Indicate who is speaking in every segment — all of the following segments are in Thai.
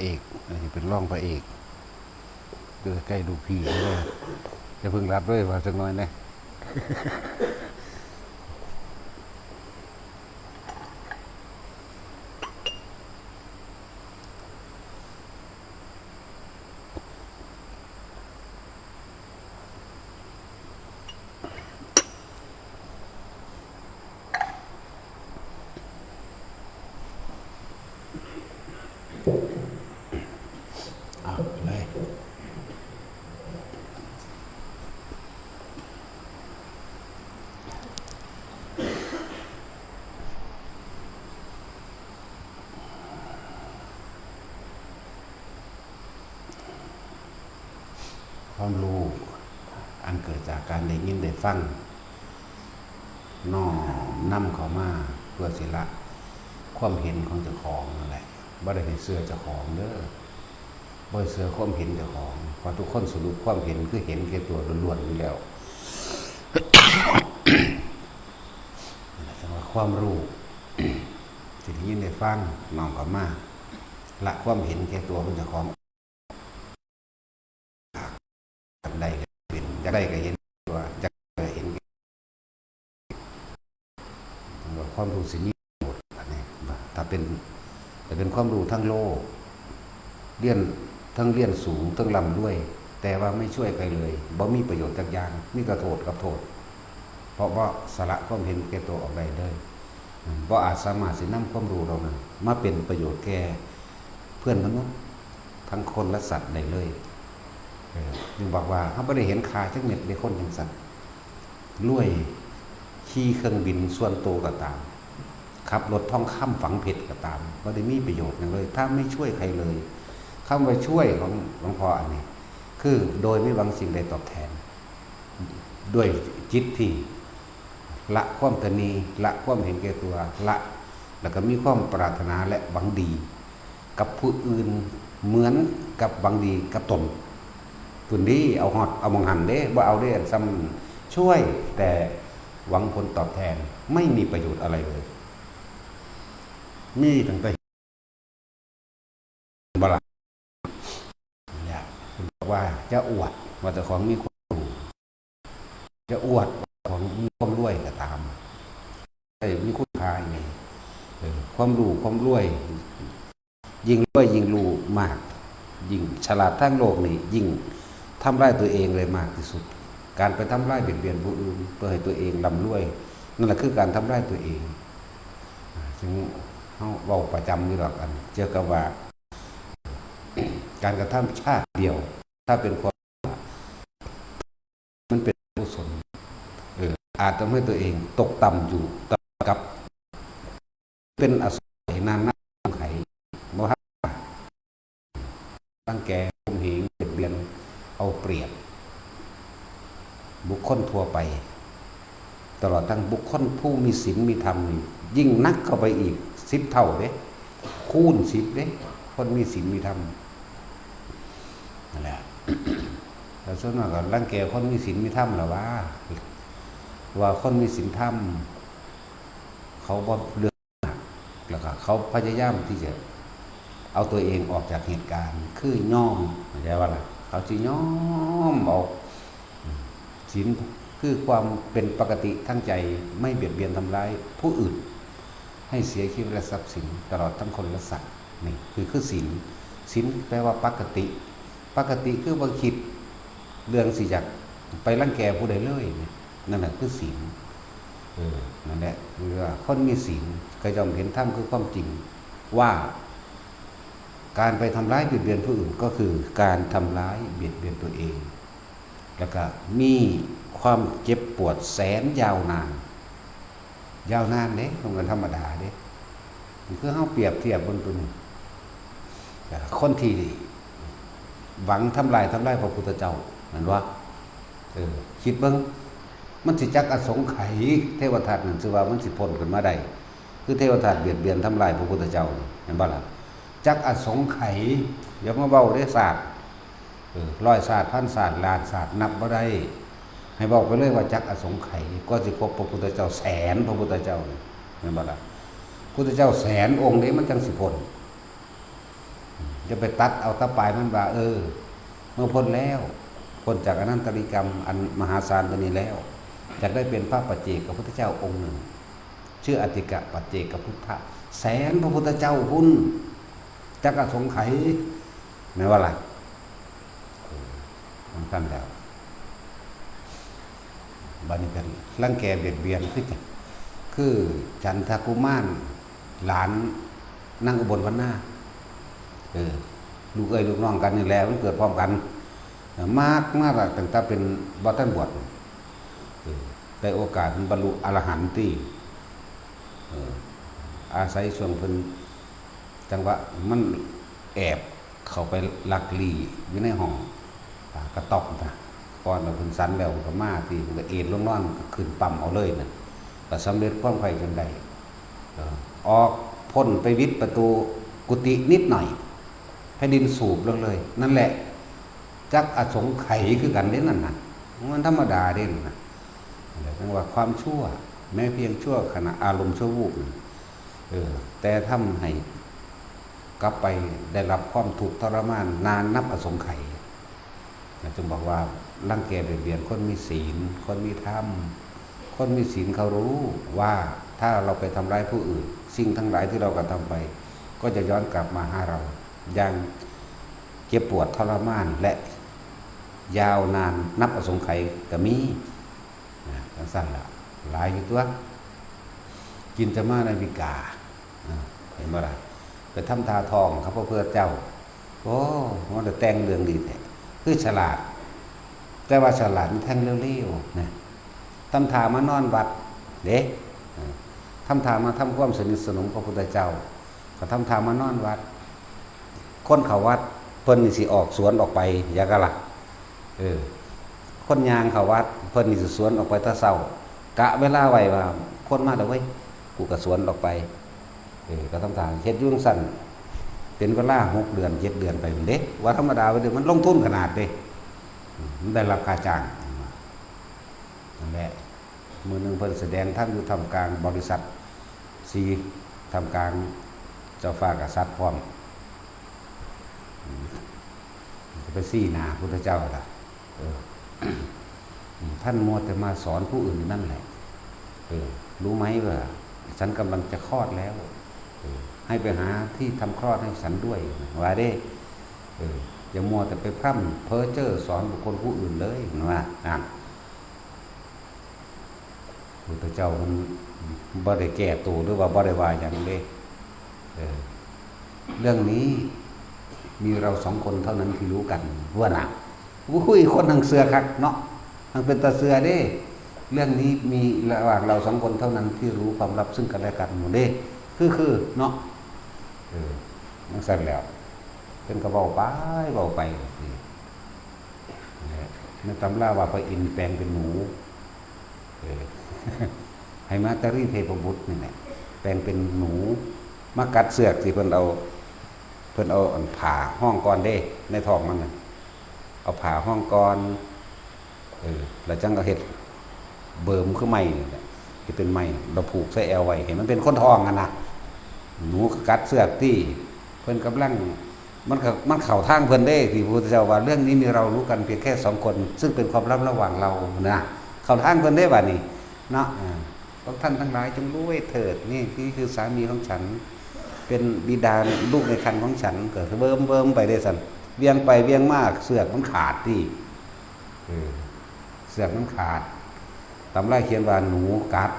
Speaker 1: เอกอันนี้เป็นร่องพระเอกดูใกล้ดูผีเลยจะพึ่งรับด้วยว่าสักน้อยนะเลยความรู้อันเกิดจากการได้ยินได้ฟังน้อมนำเข้ามาเพื่อสิละความเห็นของเจ้าของนั่นแหละบ่ได้ให้เสื้อเจ้าของเด้อบ่ให้เสื้อความเห็นเจ้าของเพราะทุกคนสรุปความเห็นคือเห็นแค่ตัวล้วนๆอยู่แล้วแต่ว่าความรู้สิ่งที่ยินได้ฟังน้อมเข้ามาละความเห็นแค่ตัวของเจ้าของทำได้ก็เป็นจะได้ก็เห็นตัวจะได้เห็นความรู้สิ่งนี้หมดอันนี้ถ้าเป็นความรู้ทั้งโลกเรียนทั้งเรียนสูงทั้งลำด้วยแต่ว่าไม่ช่วยใครเลยบ่มีประโยชน์จักอย่างมีกระโทษกับโทษเพราะว่าสละความเห็นแก่ตัวออกไปเลยบ่อาจสามารถสินำความรู้เรานั้นมาเป็นประโยชน์แก่เพื่อนมนุษย์ทั้งคนและสัตว์ได้เลยจึงบอกว่าเขาไม่ได้เห็นค่าจักเม็ดในคนจังสัตว์รวยขี่เครื่องบินส่วนตัวก็ตามขับรถท่องข้ามฝังเพชรก็ตามไม่ได้มีประโยชน์อย่างเลยถ้าไม่ช่วยใครเลยคำว่าช่วยของหลวงพ่ออันนี้คือโดยไม่หวังสิ่งใดตอบแทนด้วยจิตที่ละความตนีละความเห็นแก่ตัวละแล้วก็มีความปรารถนาและหวังดีกับผู้อื่นเหมือนกับหวังดีกับตนตุนดีเอาหอดเอามองหันเด้ว่าเอาเด้ซ้ำช่วยแต่หวังผลตอบแทนไม่มีประโยชน์อะไรเลยมีตั้งแต่บลาเนี่ยบอกว่าจะอวดว่าแต่ของมีความรู้จะอวดของมีความรวยก็ตามแต่มีคุณค่าไงความรู้ความรวยยิ่งรวยยิ่งรู้มากยิ่งฉลาดทั้งโลกนี่ยิ่งทำร้ายตัวเองเลยมากที่สุดการไปทำร้ายเบียดเบียนผู้อื่นเพื่อให้ตัวเองร่ำรวยนั่นแหละคือการทำร้ายตัวเองซึ่งเขาเว้าประจำนี่หรอกกันเจอกับว่าการกระทำชาติเดียวถ้าเป็นความมันเป็นกุศลอาจทำให้ตัวเองตกต่ำอยู่กับเป็นอสุรนานนักไขโมหะตั้งแก่ข่มเหงเบียดเบียนเอาเปรียบบุคคลทั่วไปตลอดทั้งบุคคลผู้มีศีลมีธรรมยิ่งนักเข้าไปอีก10 เท่าเด้คูณ10เด้คนมีศีลมีธรรมนั่นแหละแต่ส่วนมากก็รังแกคนมีศีลมีธรรมหรอว่าคนมีศีลธรรมเขาบ่เลือกแล้วก็เขาพยายามที่จะเอาตัวเองออกจากเหตุการณ์คือย่อมเข้าใจว่าล่ะเขาจะย่อมเอาศีลคือความเป็นปกติทั้งใจไม่เบียดเบียนทำร้ายผู้อื่นให้เสียชีวิตและทรัพย์สินตลอดทั้งคนและสัตว์นี่คือศีลแปลว่าปกติคือบ่คิดเรื่องสิจักไปรังแกผู้ใดเลยนั่นแหละคือศีลนั่นแหละคือคนมีศีลเคยจำเห็นธรรมคือความจริงว่าการไปทำร้ายเบียดเบียนผู้อื่นก็คือการทำร้ายเบียดเบียนตัวเองแล้วก็มีความเจ็บปวดแสนยาวนานเด้ตรงกันธรรมดาเด้คือเฮาเปรียบเทียบบนตัวนี้คนที่หวังทำลายพระพุทธเจ้านั่นว่าคิดเบิ่งมันสิจักอสงไขยเทวทัตนั่นสิว่ามันสิพ้นขึ้นมาได้คือเทวทัตเบียดเบียนทำลายพระพุทธเจ้าเห็นบ่ล่ะจักอสงไขยอย่ามาเว้าได้ศาสตร์ร้อยศาสตร์พันศาสตร์ล้านศาสตร์นับบ่ได้ให้บอกไปเลยว่าจักอสงไขยก็สิครบพระพุทธเจ้าแสนพระพุทธเจ้าเห็นบ่ล่ะพุทธเจ้าแสนองค์นี้มันจังสิพ้น จะไปตัดเอาตะปลายมันว่าเมื่อพ้นแล้วพ้นจากอนันตริกรรมอันมหาศาลตัวนี้แล้วจะได้เป็นพระปัจเจกพุทธเจ้าองค์หนึ่งชื่ออติกะปัจเจกพุทธะแสนพระพุทธเจ้าพุ่นจักรสงไขไม่ว่าอะไรมันขั้นแล้วบันิกันร่างแกเบียดเบียนคือจันทกุมารหลานนั่งอุบลวันหน้าลูกลูกน้องกันนี่แหละมันเกิดพร้อมกันมากตั้งแต่เป็นบัตรบวชได้โอกาสบรรลุอรหันต์อาศัยช่วงเพิ่นจังหวะมันแอบเข้าไปลักลี่อยู่ในห้องกระตอกนะก่อนเราเพิ่นสันแล้วก็มาที่มันก็เอ็นลงนอนก็ขึ้นปั๊มเอาเลยนะก็สำเร็จความใฝ่จนได้ออกพ้นไปวิดประตูกุฏินิดหน่อยแผ่นดินสูบลงเลยนั่นแหละจักอสงไขยคือกันเด้นั่นน่ะมันธรรมดาเด้น่ะเรียกว่าความชั่วแม้เพียงชั่วขณะอารมณ์ชั่ววูบแต่ทำให้กลับไปได้รับความทุกข์ทรมานนานนับอสงไขยจึงบอกว่ารังแกเบียดคนมีศีลคนมีธรรมคนมีศีลเขารู้ว่าถ้าเราไปทำร้ายผู้อื่นสิ่งทั้งหลายที่เรากระทำไปก็จะย้อนกลับมาหาเราอย่างเจ็บปวดทรมานและยาวนานนับอสงไขยก็มีสั้นละหลายอยู่ตัวกินจะมาในวิกาเห็นไหมล่ะไปทำทาทองครับเพื่อเจ้าโอ้มันจะแต่งเรื่องดีแท้คือฉลาดแต่ว่าฉลาดมันแท่งเร็วๆนะทำทามานอนวัดเด็กทำทามาทำความสนิทสนมพระพุทธเจ้าก็ทำทามานอนวัดคนเขาวัดเพิ่นนี่สิออกสวนออกไปอยากละคนยางเขาวัดเพิ่นนี่สิสวนออกไปตะเศร้ากะเวลาไว้ว่าคนมาแล้วเว้ยกูก็สวนออกไปก็ทำทางเฮ็ดยุ่งสั่นเป็นเวลา6 เดือน7 เดือนไปเด็กว่าธรรมดาไปเดี๋ยวมันลงทุนขนาดเด้มันได้รับค่าจ้างนั่นแหละมือหนึ่งเพิ่นแสดงท่านอยู่ทำกลางบริษัทซีทำกลางเจ้าฟ้ากับสัตว์พร้อมจะไปซี่นาพุทธเจ้าล่ะท่านมัวแต่มาสอนผู้อื่นนั่นแหละรู้ไหมว่าฉันกำลังจะคลอดแล้วให้ไปหาที่ทำคลอดให้ฉันด้วยว่าได้อย่ามัวแต่ไปพร่ำเพ้อเจ้อสอนบุคคลผู้อื่นเลยว่าพุทธเจ้ามันบ่ได้แก้ตัวหรือว่าบ่ได้ว่าอย่างนี้เรื่องนี้มีเรา2 คนเท่านั้นที่รู้กันว่าน่ะคุยคนทางเสือคักเนาะทางเป็นตาเสือเด้เรื่องนี้มีระหว่างเรา2 คนเท่านั้นที่รู้ความลับซึ่งกันและกันหมดเด้คือเนาะนั่นสั่นแล้วเป็นกระเบาไปในตำราว่าพระอินทร์แปลงเป็นหนูให้มาตรีเทพบุตรนี่แหละแปลงเป็นหนูมากัดเสือกที่เพิ่นเอาผ่าห้องก่อนเด้ในท้องมันน่ะเอาผ่าห้องก่อนแล้วจังก็เฮ็ดเบิ่มคือไม้ที่เป็นไม้เราผูกใส่แอวไว้เห็นมันเป็นคนท้องกันนะหนูกัดเสือกที่เพิ่นกำลังมันเข้าทางเพิ่นได้ที่พระพุทธเจ้าว่าเรื่องนี้มีเรารู้กันเพียงแค่2 คนซึ่งเป็นความลับระหว่างเรานะเข้าทางเพิ่นได้บัดนี้เนาะพวกท่านทั้งหลายจงรู้ไว้เถิดนี่คือสามีของฉันเป็นบิดาลูกในครรภ์ของฉันเกิดเบิ่มไปได้สั่นเวียงไปเวียงมากเสือกมันขาดที่เสือกมันขาดตำราเขียนว่าหนูกัด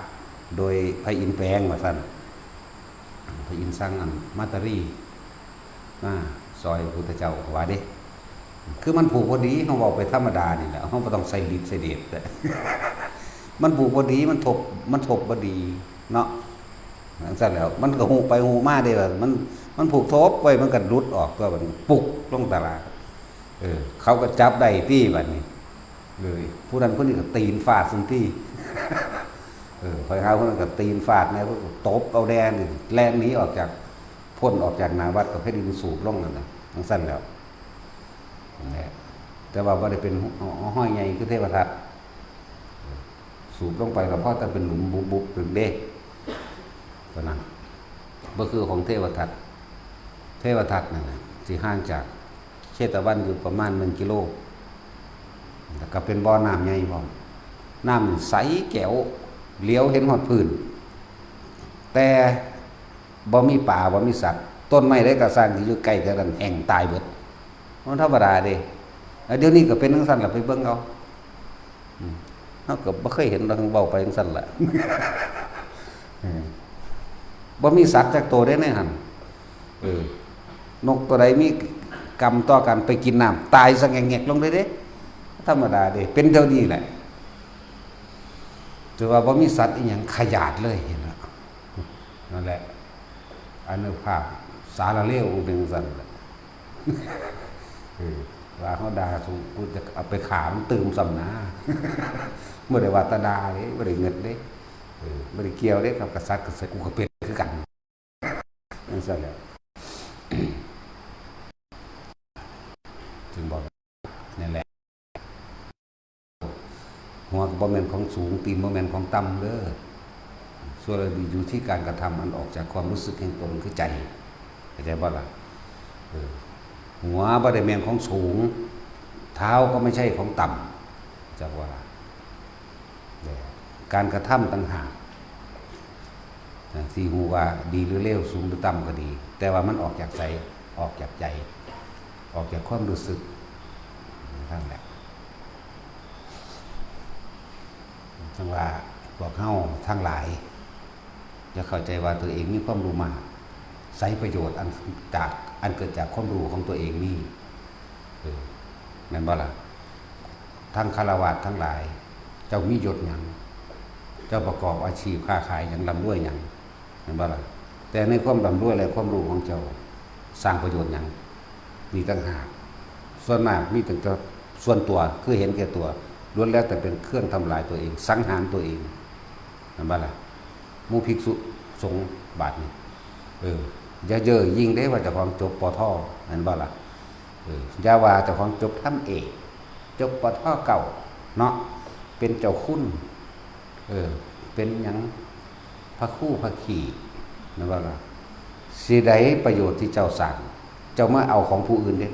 Speaker 1: โดยพระอินทร์แปลงว่าสั่นพระอินทร์สร้างมาตรีซอยพุทธเจ้าว่าเด้คือมันผูกพอดีเขาบอกไปธรรมดานี่แหละเขาไม่ต้องใส่ฤทธิ์ใส่เดชเลยมันผูกพอดีมันถบพอดีเนาะนั่นสั่นแล้วมันก็หูไปหูมาได้แบบมันผูกทบไว้มันก็รุดออกก็มันปุกลงตลาดเขาก็จับได้ที่แบบนี้เลยผู้นั้นผู้นี้ก็ตีนฟาดซึ่งที่คอยเขาคนนั้นก็ตีนฟาดนะพวกตบเอาแดงแรงหนีออกจากพ้นออกจากนาวัดก็ให้ดินสูบลงนั่นนะทั้งสั้นแล้วแต่ว่าได้เป็นห้อยใหญ่คือเทวทัตสูบลงไปแล้วพ่อจะเป็นหลุมบุบถึงเด้ตอนนั้นก็คือของเทวทัตนั่นนะ สิห่างจากเชตวันอยู่ประมาณ1 กิโลแล้วก็เป็นบ่อน้ำใหญ่พร้อมน้ำใสแก้วเลี้ยวเห็นหอดพื้นแต่บ่มีป่าบ่มีสัตว์ต้นไม้ได้ก็สร้างที่อยู่ใกล้กันแห้งตายเบิดมันธรรมดาเด้เดี๋ยวนี้ก็เป็นจังซั่นล่ะไปเบิ่งเอาเฮาก็บ่เคยเห็นเราเว้าไปจังซั่นล่ะบ่มีสัตว์จักตัวได้ในหั่นนกตัวใดมีกรรมต่อกันไปกินน้ำตายซะแงกๆลงเลยเด้ธรรมดาเด้เป็นเท่านี้แหละถือว่าบ่มีสัตว์อีหยังขยาดเลยเห็นแล้วนั่นแหละอนุภาพสารเลวเป็นจังซั่นล่ะว่าเขาด่าสูกูจะเอาไปขามันตื่มสำนาบ่ได้ว่าตาดาเด้บ่ได้เงิดเด้บ่ได้เกี่ยวเด้กับกษัตริย์กูก็เป็นคือกันนั่นซะแล้วจึงบอกนี่แหละหัวบ่แม่นของสูงตีนบ่แม่นของต่ำเด้อส่วนอยู่ที่การกระทำอันออกจากความรู้สึกแห่งตนคือใจเข้าใจบ่ล่ะหัวบ่ได้แม่นของสูงเท้าก็ไม่ใช่ของต่ำจักว่าการกระทำต่างหากที่ฮู้ว่าดีหรือเลวสูงหรือต่ำก็ดีแต่ว่ามันออกจากใจออกจากใจออกจากความรู้สึกทั้งแหละจังว่าพวกเฮาทั้งหลายจะเข้าใจว่าตัวเองมีความรู้มากใช้ประโยชน์อันเกิดจากความรู้ของตัวเองนี่แม่นบ่ล่ะทั้งฆราวาสทั้งหลายเจ้ามียศหยังเจ้าประกอบอาชีพค้าขายหยังร่ำรวยหยังแม่นบ่ล่ะแต่ในความร่ำรวยและความรู้ของเจ้าสร้างประโยชน์หยังมีต่างหากส่วนมากมีแต่ส่วนตัวคือเห็นแก่ตัวล้วนแล้วแต่เป็นเครื่องทำลายตัวเองสังหารตัวเองแม่นบ่ล่ะหมู่ภิกษุสงฆ์บาดนี้อย่าเย่อยิ่งได้ว่าเจ้าของจบป.ท.แม่นบ่ล่ะอย่าว่าเจ้าของจบทำเอกจบป.ท.เก่าเนาะเป็นเจ้าคุณเป็นหยังพระคู่พระขี่นั่นว่าล่ะสิได้ประโยชน์ที่เจ้าสั่งเจ้ามาเอาของผู้อื่นเด้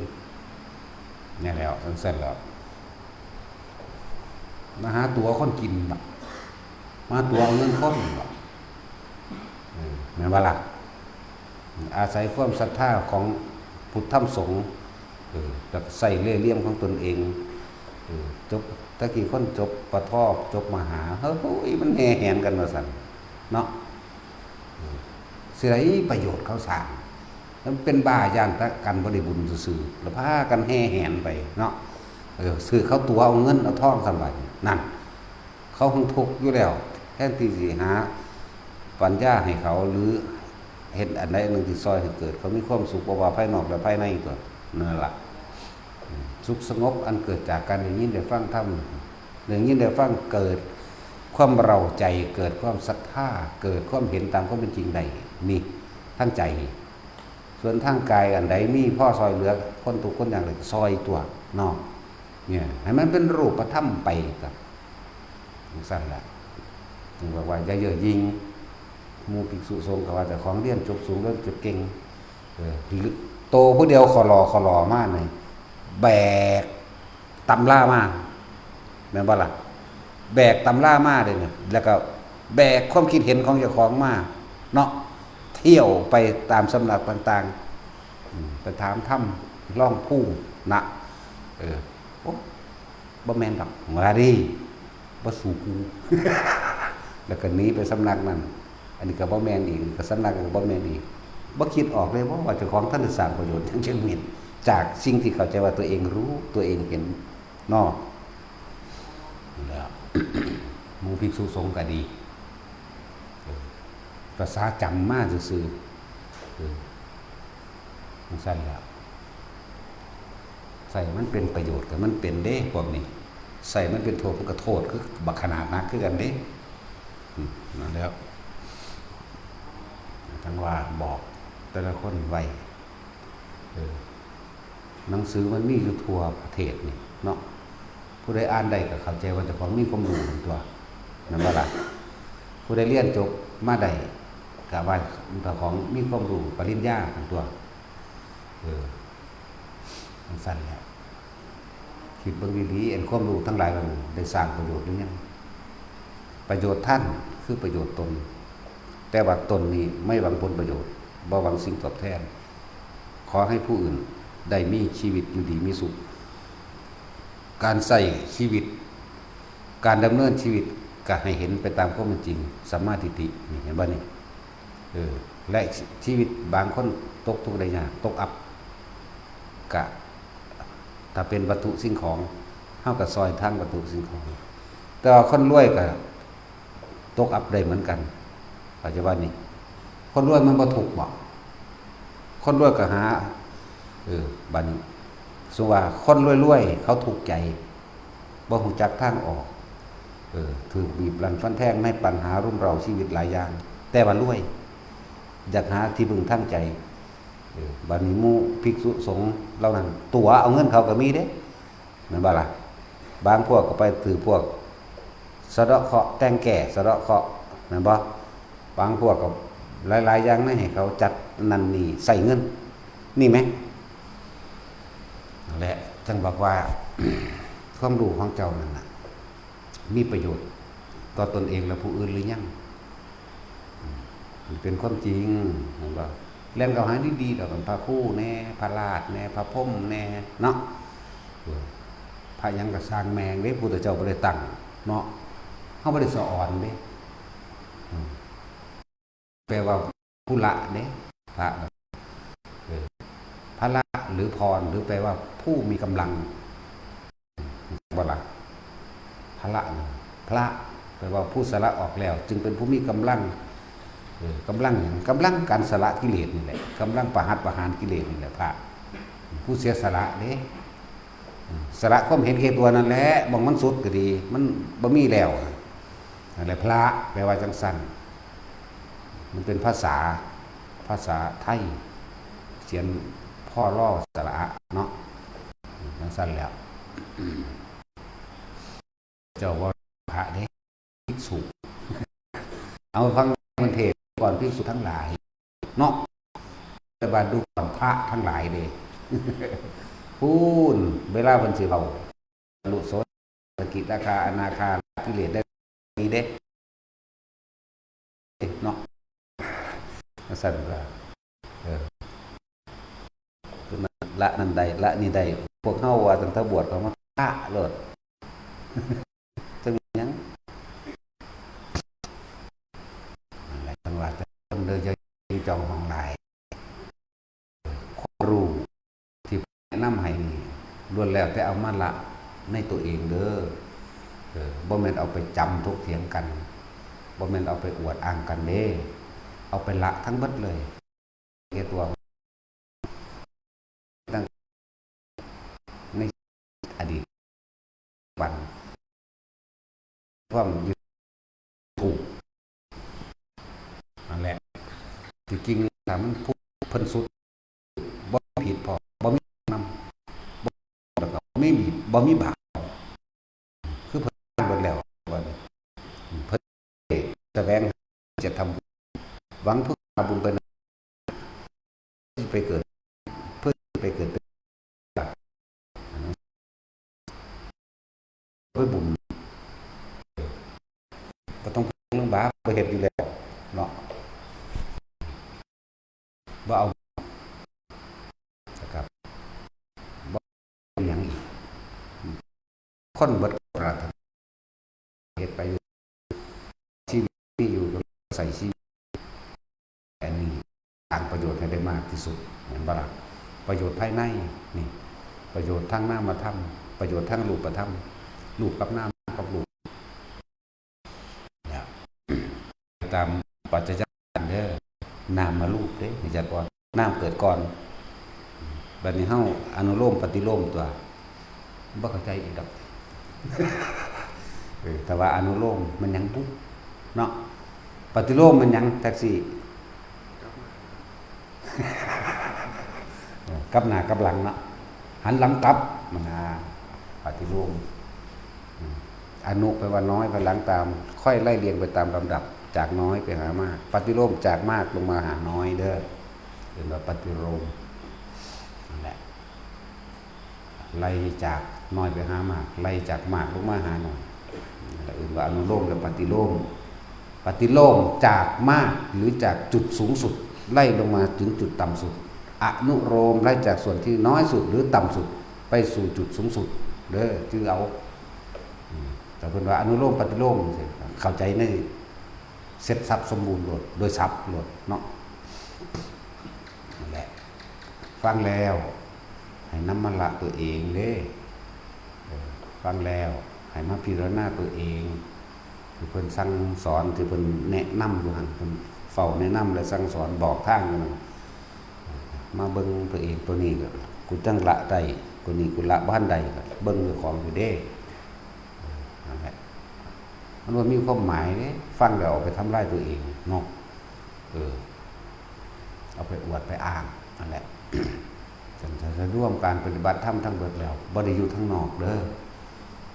Speaker 1: นี่แล้วทั้งเส้นแล้วมาหาตัวคนกินมาตัวเอาเงินคนนั่นว่าล่ะอาศัยความศรัทธาของพุทธธรรมสงฆ์แล้วใส่เล่ห์เหลี่ยมของตนเองจบตะกี้คนจบป.ท.จบมหาเฮ้ยมันแห่แหนกันว่าซั่นเนาะสิได้ประโยชน์เขาสร้างมันเป็นบ้าย่านตะกันบ่ได้บุญซื่อๆแล้วพากันแห่แหนไปเนาะซื้อเขาตัวเอาเงินเอาทองสำบัดนั่นเขาคงทุกข์อยู่แล้วแทนที่สิหาปัญญาให้เขาหรือเฮ็ดอันใดอันหนึ่งที่ซอยให้เกิดเขามีความสุขบ่ว่าภายนอกและภายในตัวนั่นล่ะสุขสงบอันเกิดจากการได้ยินได้ฟังธรรมได้ยินได้ฟังเกิดความเราใจเกิดความศรัทธาเกิดความเห็นตามความเป็นจริงใดนี่ทั้งใจส่วนทางกายอันใดมีพ่อซอยเหลือคนทุกคนอย่างไรซอยตัวเนาะเนี่ยให้มันเป็นรูปธรรมไปกับสั่นแหละถึงบอกว่าอย่าเย่อหยิ่งหมู่ภิกษุสงฆ์ก็ว่าแต่ของเรียนจบสูงแล้วจบเก่งโตผู้เดียวขอรอมากเลยแบกตำล่ามากแม่นบ่ล่ะแบกตำล่ามาเลยเนี่ยแล้วก็แบกความคิดเห็นของเจ้าของมาเนาะเที่ยวไปตามสำนักต่างๆไปถามถ้ำล่องพุ่งนะโอ้บ่แม่นดอกว่าดิบ่สู่กู แล้วก็หนีไปสำนักนั้นอันนี้ก็บ่แม่นอีกก็สำนักก็บ่แม่นอีกบ่คิดออกเลยว่าเจ้าของท่านสร้างประโยชน์ทั้งเชิงเห็นจากสิ่งที่เข้าใจว่าตัวเองรู้ตัวเองเห็นเนาะแล้วหมู่ภิกษุสงฆ์ก็ดีภาษาจำมาซื่อๆสั่นแล้วใส่มันเป็นประโยชน์กับมันเป็นเด้พวกนี้ใส่มันเป็นโทษมันก็โทษคือบักขนาดนักคือกันเด้นั่นแล้วทั้งว่าบอกแต่ละคนไว้หนังสือมันมีอยู่ทั่วประเทศนี่เนาะผู้ใดอ่านได้ก็เข้าใจว่าเจ้าของมีความรู้ตัวนั่นบ่ล่ะผู้ใดเรียนจบมาได้ก็ว่าเจ้าของมีความรู้ปริญญาตัว มันสั้นแล้วคิดเบิ่งดีๆความรู้ทั้งหลายมันได้สร้างประโยชน์หรือยังประโยชน์ท่านคือประโยชน์ตนแต่ว่าตนนี้ไม่หวังผลประโยชน์บ่หวังสิ่งตอบแทนขอให้ผู้อื่นได้มีชีวิตอยู่ดีมีสุขการใส่ชีวิตการดำเนินชีวิตก็ให้เห็นไปตามความเป็นจริงสัมมาทิฏฐินี่เห็นบ่นี่และชีวิตบางคนตกทุกข์ได้ยากตกอับกะถ้าเป็นวัตถุสิ่งของเฮาก็ซอยทางวัตถุสิ่งของแต่ว่าคนรวยก็ตกอับได้เหมือนกันปัจจุบันนี้คนรวยมันบ่ทุกข์บ่คนรวยก็หาบัดนี้สมมุติว่าคนรวยๆเขาทุกข์ใจบ่ฮู้จักทางออกถูกบีบรันฟันแทงในปัญหารุมเร้าชีวิตหลายอย่างแต่ว่ารวยอยากหาที่พึ่งทางใจบัดนี้หมู่ภิกษุสงฆ์เหล่านั้นตัวเอาเงินเขาก็มีเด้แม่นบ่ล่ะบางพวกก็ไปถือพวกสะเดาะเคราะห์แต่งแก่สะเดาะเคราะห์แม่นบ่บางพวกก็หลายๆอย่างให้เขาจัดนั่นนี่ใส่เงินนี่ไหมนั่นแหละจังบอกว่า ความรู้ของเจ้านั่นน่ะมีประโยชน์ต่อตนเองและผู้อื่นหรือยังมันเป็นความจริงเห็นบ่แล่นเขาหาดีๆดอกพระคู่แน่พระราชแน่พระพรหมแน่เนาะพระยังก็สร้างแมงเด้พุทธเจ้าบ่ได้ตั้งเนาะเฮาบ่ได้สอนเด้แปลว่าผู้ละเด้พระพระละหรือพรหรือแปลว่าผู้มีกำลังบ่ล่ะพระละพระแปลว่าผู้สละออกแล้วจึงเป็นผู้มีกำลังกำลังอย่างกำลังการสละกิเลสนี่แหละกำลังประหัตประหารกิเลสนี่แหละพระผู้เสียสละเด้สละความเห็นแก่ตัวนั่นแหละบ่มันสุดก็ดีมันบ่มีแล้วนั่นแหละพระแปลว่าจังซั่นมันเป็นภาษาไทยเขียนพ่อล่อสระเนาะจังซั่นแล้วเจ้าว่าพระเด้ภิกษุเอาฟังมันเทศก่อนภิกษุทั้งหลายเนาะแต่ว่าดูก่อนพระทั้งหลายเด้พูนเวลาเพิ่นสิเว้าบรรลุโสดากิราคาอนาคากิเลสได้มีเด้เนาะสั่นว่าละนั่นใดละนี่ใดพวกเฮาว่าตั้งแต่บวชเขามาพระโลดจังหยังอะไรจังว่าต้องเดินจะจองของหลายความรู้ที่แนะนำให้ล้วนแล้วแต่เอามาละในตัวเองเด้อบ่แม่นเอาไปจำทุกเถียงกันบ่แม่นเอาไปอวดอ้างกันเด้เอาไปละทั้งเบิดเลยแก่ตัวตั้งในอดีตวันความยึดถูกนั่นแหละจริงๆถ้ามันผู้เพิ่นสุดบ่ผิดพอบ่มีนำแล้วก็บ่มีบาปคือเพิ่นเบิดแล้วว่าเพิ่นแสวงจะทำหวังเพื่อบุญไปเกิดเพื่อไปเกิดเพื่อบุญก็ต้องเรื่องบาปไปเฮ็ดอยู่แล้วเนาะบ่เอานะครับบ่หยังอีกคนเบิดปรารถนาเฮ็ดไปอยู่ชีวิตที่อยู่ก็ใส่ชีวิตอันนี้สร้างประโยชน์ให้ได้มากที่สุดเห็นบ่ล่ะประโยชน์ภายในนี่ประโยชน์ทางนามธรรมประโยชน์ทางรูปธรรมรูปกับนามกับรูปเนี่ยตามปัจจัยเด้อนามมารูปเด้นี่จัดก่อนนามเกิดก่อนบัดนี้เฮาอนุโลมปฏิโลมตัวบ่เข้าใจอีกดอกแต่ว่าอนุโลมมันยังปุ๊บเนาะปฏิโลมมันยังแท็กซี่กลับหน้ากลับหลังเนาะหันหลังกลับมันปฏิโลมอนุแปลว่าน้อยไปหลังตามค่อยไล่เรียงไปตามลำดับจากน้อยไปหามากปฏิโลมจากมากลงมาหาน้อยเด้อเป็นว่าปฏิโลมนั่นแหละ ไล่จากน้อยไปหามากไล่จากมากลงมาหาน้อยอื่นว่าอนุโลมและปฏิโลมปฏิโลมจากมากหรือจากจุดสูงสุดไล่ลงมาถึงจุดต่ำสุดอนุโลมไล่จากส่วนที่น้อยสุดหรือต่ำสุดไปสู่จุดสูงสุดเด้อชื่อเอาแต่เป็นว่าอนุโลมปฏิโลมเข้าใจในเสร็จสับสมบูรณ์หมดโดยสับหมดเนาะนั่นแหละฟังแล้วให้น้ำมันละตัวเองเด้ฟังแล้วให้มาพิจารณาตัวเองที่เพิ่นสั่งสอนที่เพิ่นแนะนำอยู่หั่นเพิ่นเฝ้าแนะนำและสั่งสอนบอกทางกันมาเบิ่งตัวเองตัวนี้ก็กูจังละได้ตัวนี้กูละบ้านใดก็เบิ่งของอยู่เด้นั่นแหละมันว่ามีความหมายเด้ฟังแล้วเอาไปทำลายตัวเองเนาะเอาไปอวดไปอ้างนั่นแหละจะร่วมการปฏิบัติธรรมทั้งเบิดแล้วบ่ได้อยู่ทั้งนอกเด้อ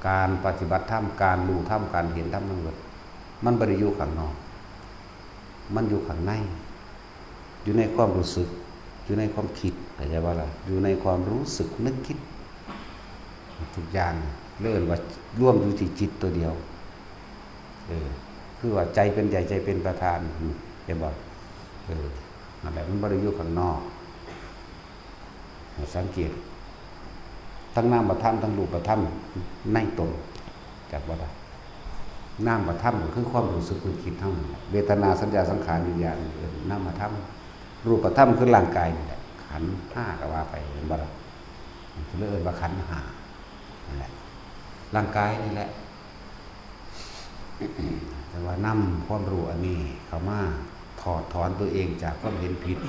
Speaker 1: การปฏิบัติธรรมการรู้ธรรมการเห็นธรรมทั้งเบิดมันบ่ได้อยู่ข้างนอกมันอยู่ข้างในอยู่ในความรู้สึกอยู่ในความคิดเข้าใจบ่ล่ะอยู่ในความรู้สึกนึกคิดทุกอย่างเลื่อนว่าร่วมอยู่ที่จิตตัวเดียวคือว่าใจเป็นใหญ่ใจเป็นประธานเห็นบ่นั่นแหละมันบ่ได้อยู่ข้างนอกสังเกตทั้งนามธรรมทั้งรูปธรรมในตนจักบ่ได้นามธรรมก็คือความรู้สึกนึกคิดเท่านั้นเวทนาสัญญาสังขารวิญญาณนามธรรมรูปธรรมคือร่างกายนี่แหละขันธ์5ก็ว่าไปเห็นบ่ล่ะคือเรียกว่าขันธ์5นั่นแหละร่างกายนี่แหละแต่ว่านำความรู้อันนี้เข้ามาถอดถอนตัวเองจากความเห็นผิด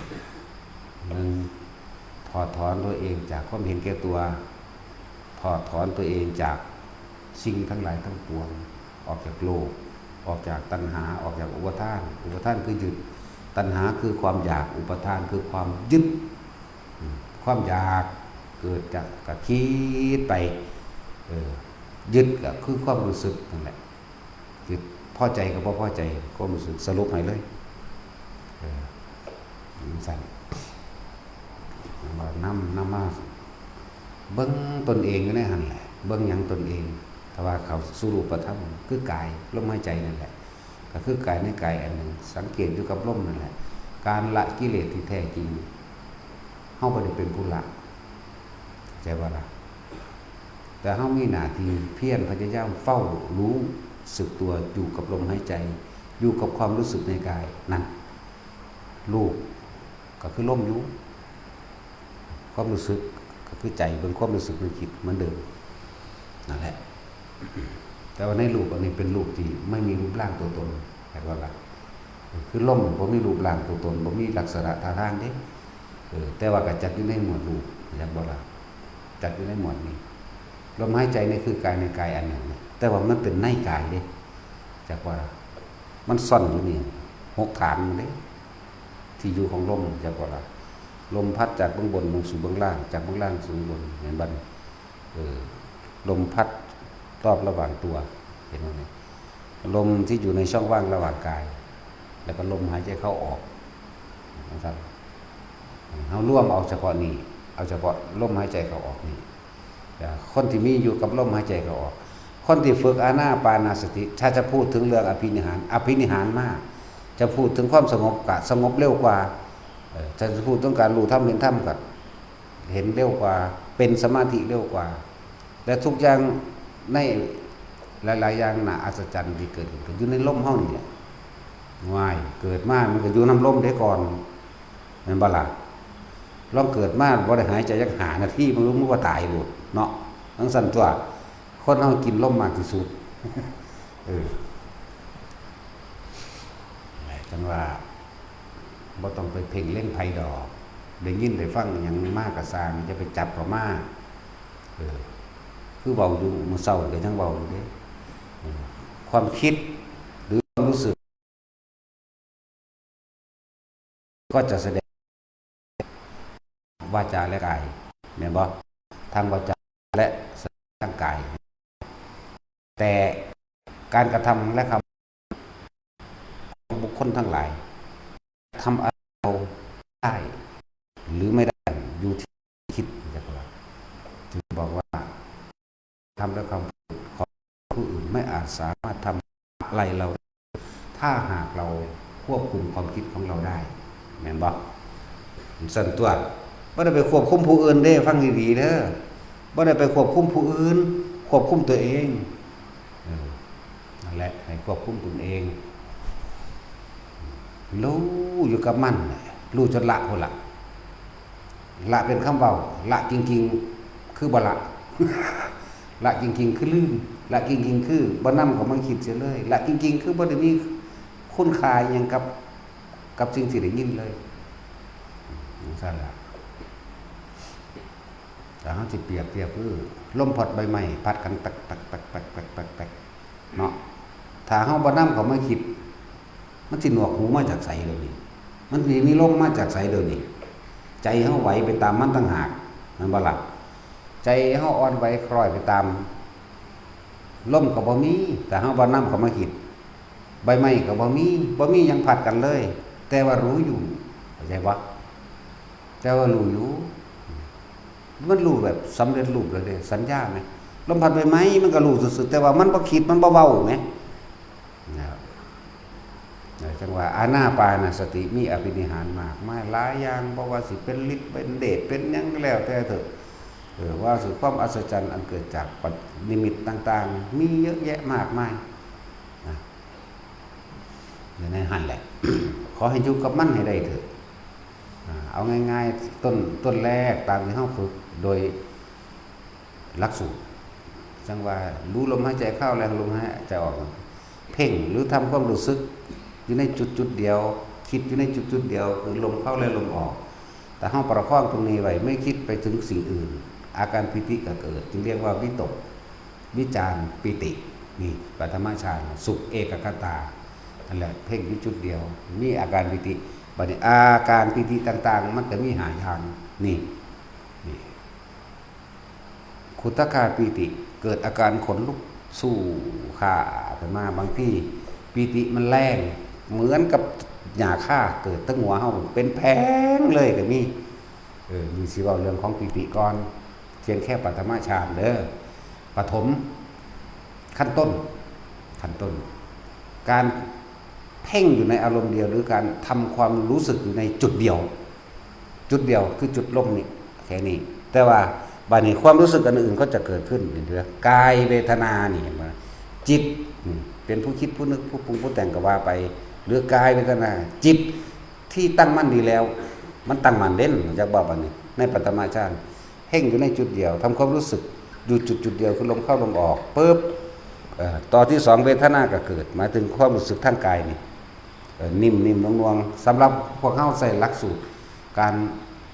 Speaker 1: ถอดถอนตัวเองจากความเห็นแก่ตัวถอดถอนตัวเองจากสิ่งทั้งหลายทั้งปวงออกจากโลกออกจากตัณหาออกจากอุปทานคือยึดตัณหาคือความอยากอุปทานคือความยึดความอยากเกิดจากกะคิดไปยึดก็คือความรู้สึกนั่นแหละยึดพอใจกับบ่พอใจความรู้สึกสรุปให้เลยสั่นว่านำมาเบิ่งตนเองก็ได้หั่นแหละเบิ่งหยังตนเองถ้าว่าเขาสู่รูปธรรมคือกายลมหายใจนั่นแหละก็คือกายในกายอันหนึ่งสังเกตอยู่กับลมนั่นแหละการละกิเลสที่แท้จริงเฮาบ่ได้เป็นผู้ละใจว่าล่ะแต่เฮามีหน้าที่เพียรพยายามเฝ้ารู้สึกตัวอยู่กับลมหายใจอยู่กับความรู้สึกในกายนั่นรูปก็คือลมอยู่ความรู้สึกก็คือใจเป็นความรู้สึกนึกคิดเหมือนเดิมนั่นแหละแต่ว่าในรูปอันนี้เป็นรูปที่ไม่มีรูปร่างตัวตนแต่ว่าล่ะคือลมบ่มีรูปร่างตัวตนบ่มีลักษณะท่าทางเด้แต่ว่าก็จัดอยู่ในหมวดรูปอย่างบ่ล่ะจัดอยู่ในหมวดนี้ลมหายใจนี่คือกายในกายอันหนึ่งแต่ว่ามันเป็นในกายเด้จักว่ามันซ่อนอยู่นี่6ฐานเด้ที่อยู่ของลมจักว่าล่ะลมพัดจากเบื้องบนลงสู่เบื้องล่างจากเบื้องล่างสู่เบื้องบนเห็นบ่ลมพัดรอบระหว่างตัวเห็นไหมลมที่อยู่ในช่องว่างระหว่างกายแล้วก็ลมหายใจเข้าออกนะครับเอาร่วมเอาเฉพาะนี้เอาเฉพาะลมหายใจเข้าออกนี่คนที่มีอยู่กับลมหายใจเข้าออกคนที่ฝึกอานาปานสติถ้าจะพูดถึงเรื่องอภินิหารมากจะพูดถึงความสงบกะสงบเร็วกว่าจะพูดต้องการรู้ธรรมเห็นธรรมกับเห็นเร็วกว่าเป็นสมาธิเร็วกว่าและทุกอย่างในหลายๆอย่างน่าอัศจรรย์ที่เกิดขึ้นอยู่ในลมเฮานี่แหละง่ายเกิดมามันก็อยู่น้ำลมได้ก่อนแม่นบ่ล่ะลองเกิดมาบ่ได้หายใจจัก5 นาทีมันรู้มันว่าตายโลดเนาะทั้งสั่นตัวคนเฮากินลมมากที่สุดจังว่าบ่ต้องไปเพ่งเล่นไผดอกได้ยินได้ฟังหยังมากก็สร้างจะไปจับเขามาคือเว้าอยู่มื้อเช้าก็ยังเว้าอยู่เด้ความคิดหรือความรู้สึกก็จะแสดงวาจาและกายแม่นบ่ทางวาจาและทางกายแต่การกระทำและคำของบุคคลทั้งหลายทำอะไรเราได้หรือไม่ได้อยู่ที่คิดจักว่าถึงบอกว่า อะไรเราถ้าหากเราควบคุมความคิดของเราได้แม่นบ่สั่นตัวบ่ได้ไปควบคุมผู้อื่นเด้ฟังดีๆเด้อบ่ได้ไปควบคุมผู้อื่นควบคุมตัวเองนั่นแหละให้ควบคุมตนเองรู้อยู่กับมันรู้จนละคนละเป็นคำเบาละจริงๆคือบ่ละ ละจริงๆคือลืมละจริงๆคือบ่นำของมันคิดเสียเลยละจริงๆคือบ่ได้มีคุณค่าหยังกับสิ่งที่ได้ยินเลยนั่นแหละแต่เฮาสิเปรียบคือลมพัดใบไม้พัดกันตักเนาะถ้าเฮาบ่นำของมันคิดมันสิหนวกหูมาจากไสเดี๋ยวนี้มันสิมีลมมาจากไสเดี๋ยวนี้ใจเฮาไหวไปตามมันต่างหากนั่นบ่ล่ะใจเฮาอ่อนไหวคล้อยไปตามลมก็บ่มีแต่เฮาบ่นำเข้ามาคิดใบไม้ก็บ่มีหยังพัดกันเลยแต่ว่ารู้อยู่เข้าใจบ่แต่ว่ารู้อยู่มันรู้แบบสำเร็จรูปเลยเด้สัญญาไหมลมพัดใบไม้มันก็รู้สุดๆแต่ว่ามันบ่คิดมันบ่เว้าแหมนะครับจังว่าอานาปานสติมีอภินิหารมากมายหลายอย่างบ่ว่าสิเป็นฤทธิ์เป็นเดชเป็นหยังก็แล้วแต่เถอะว่าสู่ความอัศจรรย์อันเกิดจากนิมิตต่างๆมีเยอะแยะมากมายนะอยู่ในหันแหละ ขอให้อยู่กับมันให้ได้เถอะเอาง่ายๆต้นแรกตามที่เฮาฝึกโดยหลักสูตรจังว่ารู้ลมหายใจเข้าแรงลมหายใจออกเพ่งหรือทำความรู้สึกอยู่ในจุดเดียวคิดอยู่ในจุดเดียวคือลมเข้าและลมออกแต่เฮาประคองตรงนี้ไว้ไม่คิดไปถึงสิ่งอื่นอาการปิติก็เกิดจึงเรียกว่าวิตกวิจารปิตินี่ปัทมฌานสุขเอกคตานั่นแหละเพ่งอยู่จุดเดียวมีอาการปิติบัดนี้อาการปิติต่างๆมันก็มีหาอย่างนี่ขุทคาปิติเกิดอาการขนลุกสู้ขาขึ้นมาบางที่ปิติมันแรงเหมือนกับหญ้าค่าเกิดตั้งหัวเฮาเป็นแผงเลยก็มีมีสิเว้าเรื่องของปิติก่อนเพียงแค่ปัทมฌานเด้อปฐมขั้นต้นการเพ่งอยู่ในอารมณ์เดียวหรือการทำความรู้สึกอยู่ในจุดเดียวคือจุดลมนี่แค่นี้แต่ว่าบัดนี้ความรู้สึกอันอื่นก็จะเกิดขึ้นเห็นไหมกายเวทนานี่มาจิตเป็นผู้คิดผู้นึกผู้ปรุงผู้แต่งก็ว่าไปหรือกายเวทนาจิตที่ตั้งมั่นดีแล้วมันตั้งมั่นเด่นจากบอกบัดนี้ในปัทมฌานเพ่งอยู่ในจุดเดียวทำความรู้สึกอยู่จุดเดียวคือลมเข้าลมออกปุ๊บต่อที่สองเวทนาก็เกิดหมายถึงความรู้สึกทางกายนี่นิ่มนวลๆสำหรับพวกเข้าใส่หลักสูตรการ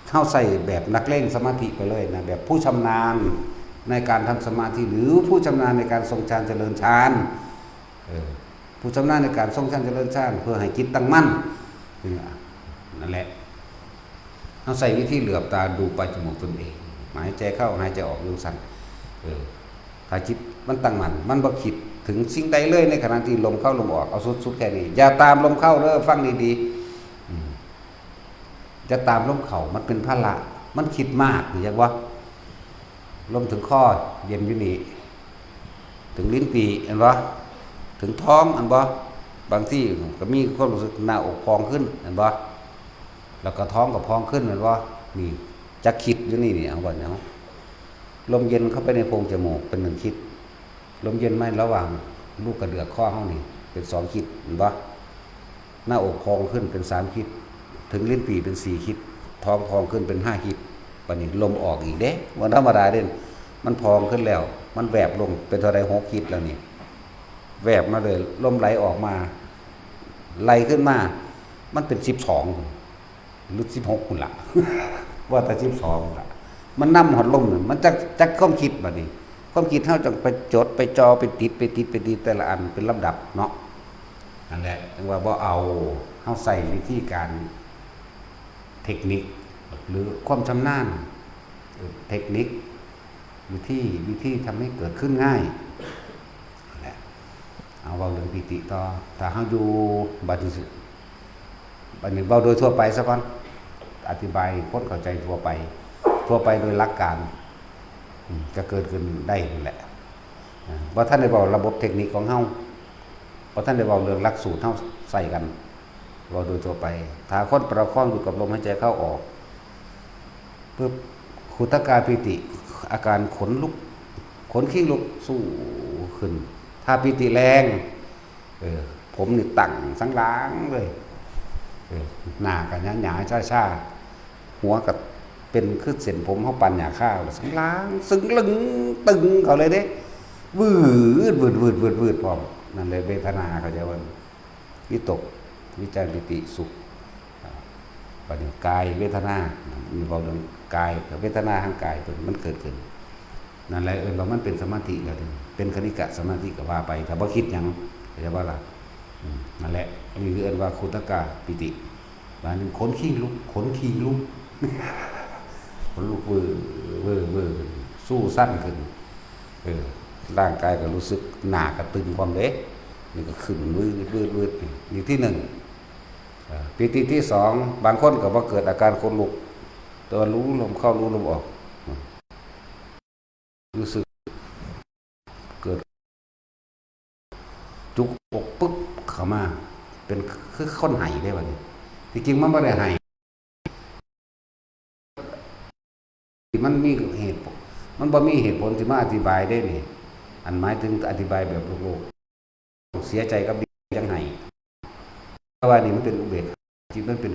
Speaker 1: เข้าใส่แบบนักเล่นสมาธิไปเลยนะแบบผู้ชำนาญในการทำสมาธิหรือผู้ชำนาญในการทรงฌานเจริญฌานผู้ชำนาญในการทรงฌานเจริญฌานเพื่อให้จิตตั้งมั่นนั่นแหละเอาใส่วิธีเหลือบตาดูไปจมูกตนเองหายใจเข้าหายใจออกยุงสั่นถ้าจิตมันตั้งมั่นมันบ่คิดถึงสิ่งใดเลยในขณะที่ลมเข้าลมออกเอาสุดแค่นี้อย่าตามลมเข้าเด้อฟังดีๆจะตามลมเข้ามันเป็นภาระมันคิดมากนี่จังว่าลมถึงคอเย็นอยู่นี่ถึงลิ้นปี่เห็นบ่ถึงท้องอันบ่บางที่ก็มีความรู้สึกหน้าอกพองขึ้นเห็นบ่แล้วก็ท้องก็พองขึ้นเห็นบ่นี่จะคิดอยู่นี่เอาบ่เนาะลมเย็นเข้าไปในโพรงจมูกเป็น1คิดลมเย็นไหมระหว่างลูกกระเดือกข้อเฮานี่เป็น2คิดเห็นบ่หน้าอกพองขึ้นเป็น3คิดถึงลิ้นปี่เป็น4คิดท้องพองขึ้นเป็น5คิดบัดนี้ลมออกอีกเด้บ่ธรรมดาเด้มันพองขึ้นแล้วมันแวบลงเป็นเท่าใด6คิดแล้วนี่แวบมาเลยลมไหลออกมาไหลขึ้นมามันเป็น12หรือ16พุ่นล่ะ ว่าแต่12ล่ะมันนำหอดลมมันจักความคิดบัดนี้ความคิดเฮาจังไปจดไปจอไปติดแต่ละอันเป็นลำดับเนาะนั่นแหละจังว่าบ่เอาเฮาใส่วิธีการเทคนิคหรือความชำนาญเทคนิควิธีทำให้เกิดขึ้นง่ายแหละเอาเว้าเรื่องปิติต่อถ้าเฮาอยู่บัดนี้เว้าโดยทั่วไปซะก่อนอธิบายคนเข้าใจทั่วไปโดยหลักการจะเกิดขึ้นได้นั่นแหละว่าท่านได้บอกระบบเทคนิคของเฮา เพราะท่านได้บอกเรื่องหลักสูตรเท่าใส่กันเราโดยตัวไปถ้าคนประคองอยู่กับลมหายใจเข้าออกปุ๊บขุทกาปิติอาการขนลุกขนขี้ลุกสู้ขึ้นถ้าปิติแรงผมนี่ตั้งสังล้างเลยหน้ากันหยาชาหัวกับเป็นคือเส้นผมเขาปั่นหยาข้าวสังล้างซึ้งลึงตึงเขาเลยเด้วืดพร้อมนั่นเลยเวทนาเขาจะว่าวิตกวิจารปิติสุขปัญญากายเวทนามีบอกเรื่องกายกับเวทนาทางกายตัวมันเกิดขึ้นนั่นแหละว่ามันเป็นสมาธิแล้วเป็นคณิกะสมาธิก็ว่าไปแต่บ่คิดหยังเข้าใจบ่ล่ะนั่นแหละมีคือว่าขุทกาปิติบางนึงขนขี้ลุกขนลุกเวอสู้สั้นขึ้นร่างกายก็รู้สึกหนากระตึงความเล็กนี่ก็ขึ้นวืดนี่ที่หนึ่งปิติที่สองบางคนก็ว่าเกิดอาการขนลุกตัวรู้ลมเข้ารู้ลมออกรู้สึกเกิดจุกอกปึ๊บเข้ามาเป็นคือค้นไหได้ป่ะนี่จริงๆมันไม่ได้ไหมันมีเหตุมันบ่มีเหตุผลที่มาอธิบายได้นี่อันหมายถึงอธิบายแบบโลกเสียใจกับดียังไงเพราะว่านี่มันเป็นอุเบกขาจิตมันเป็น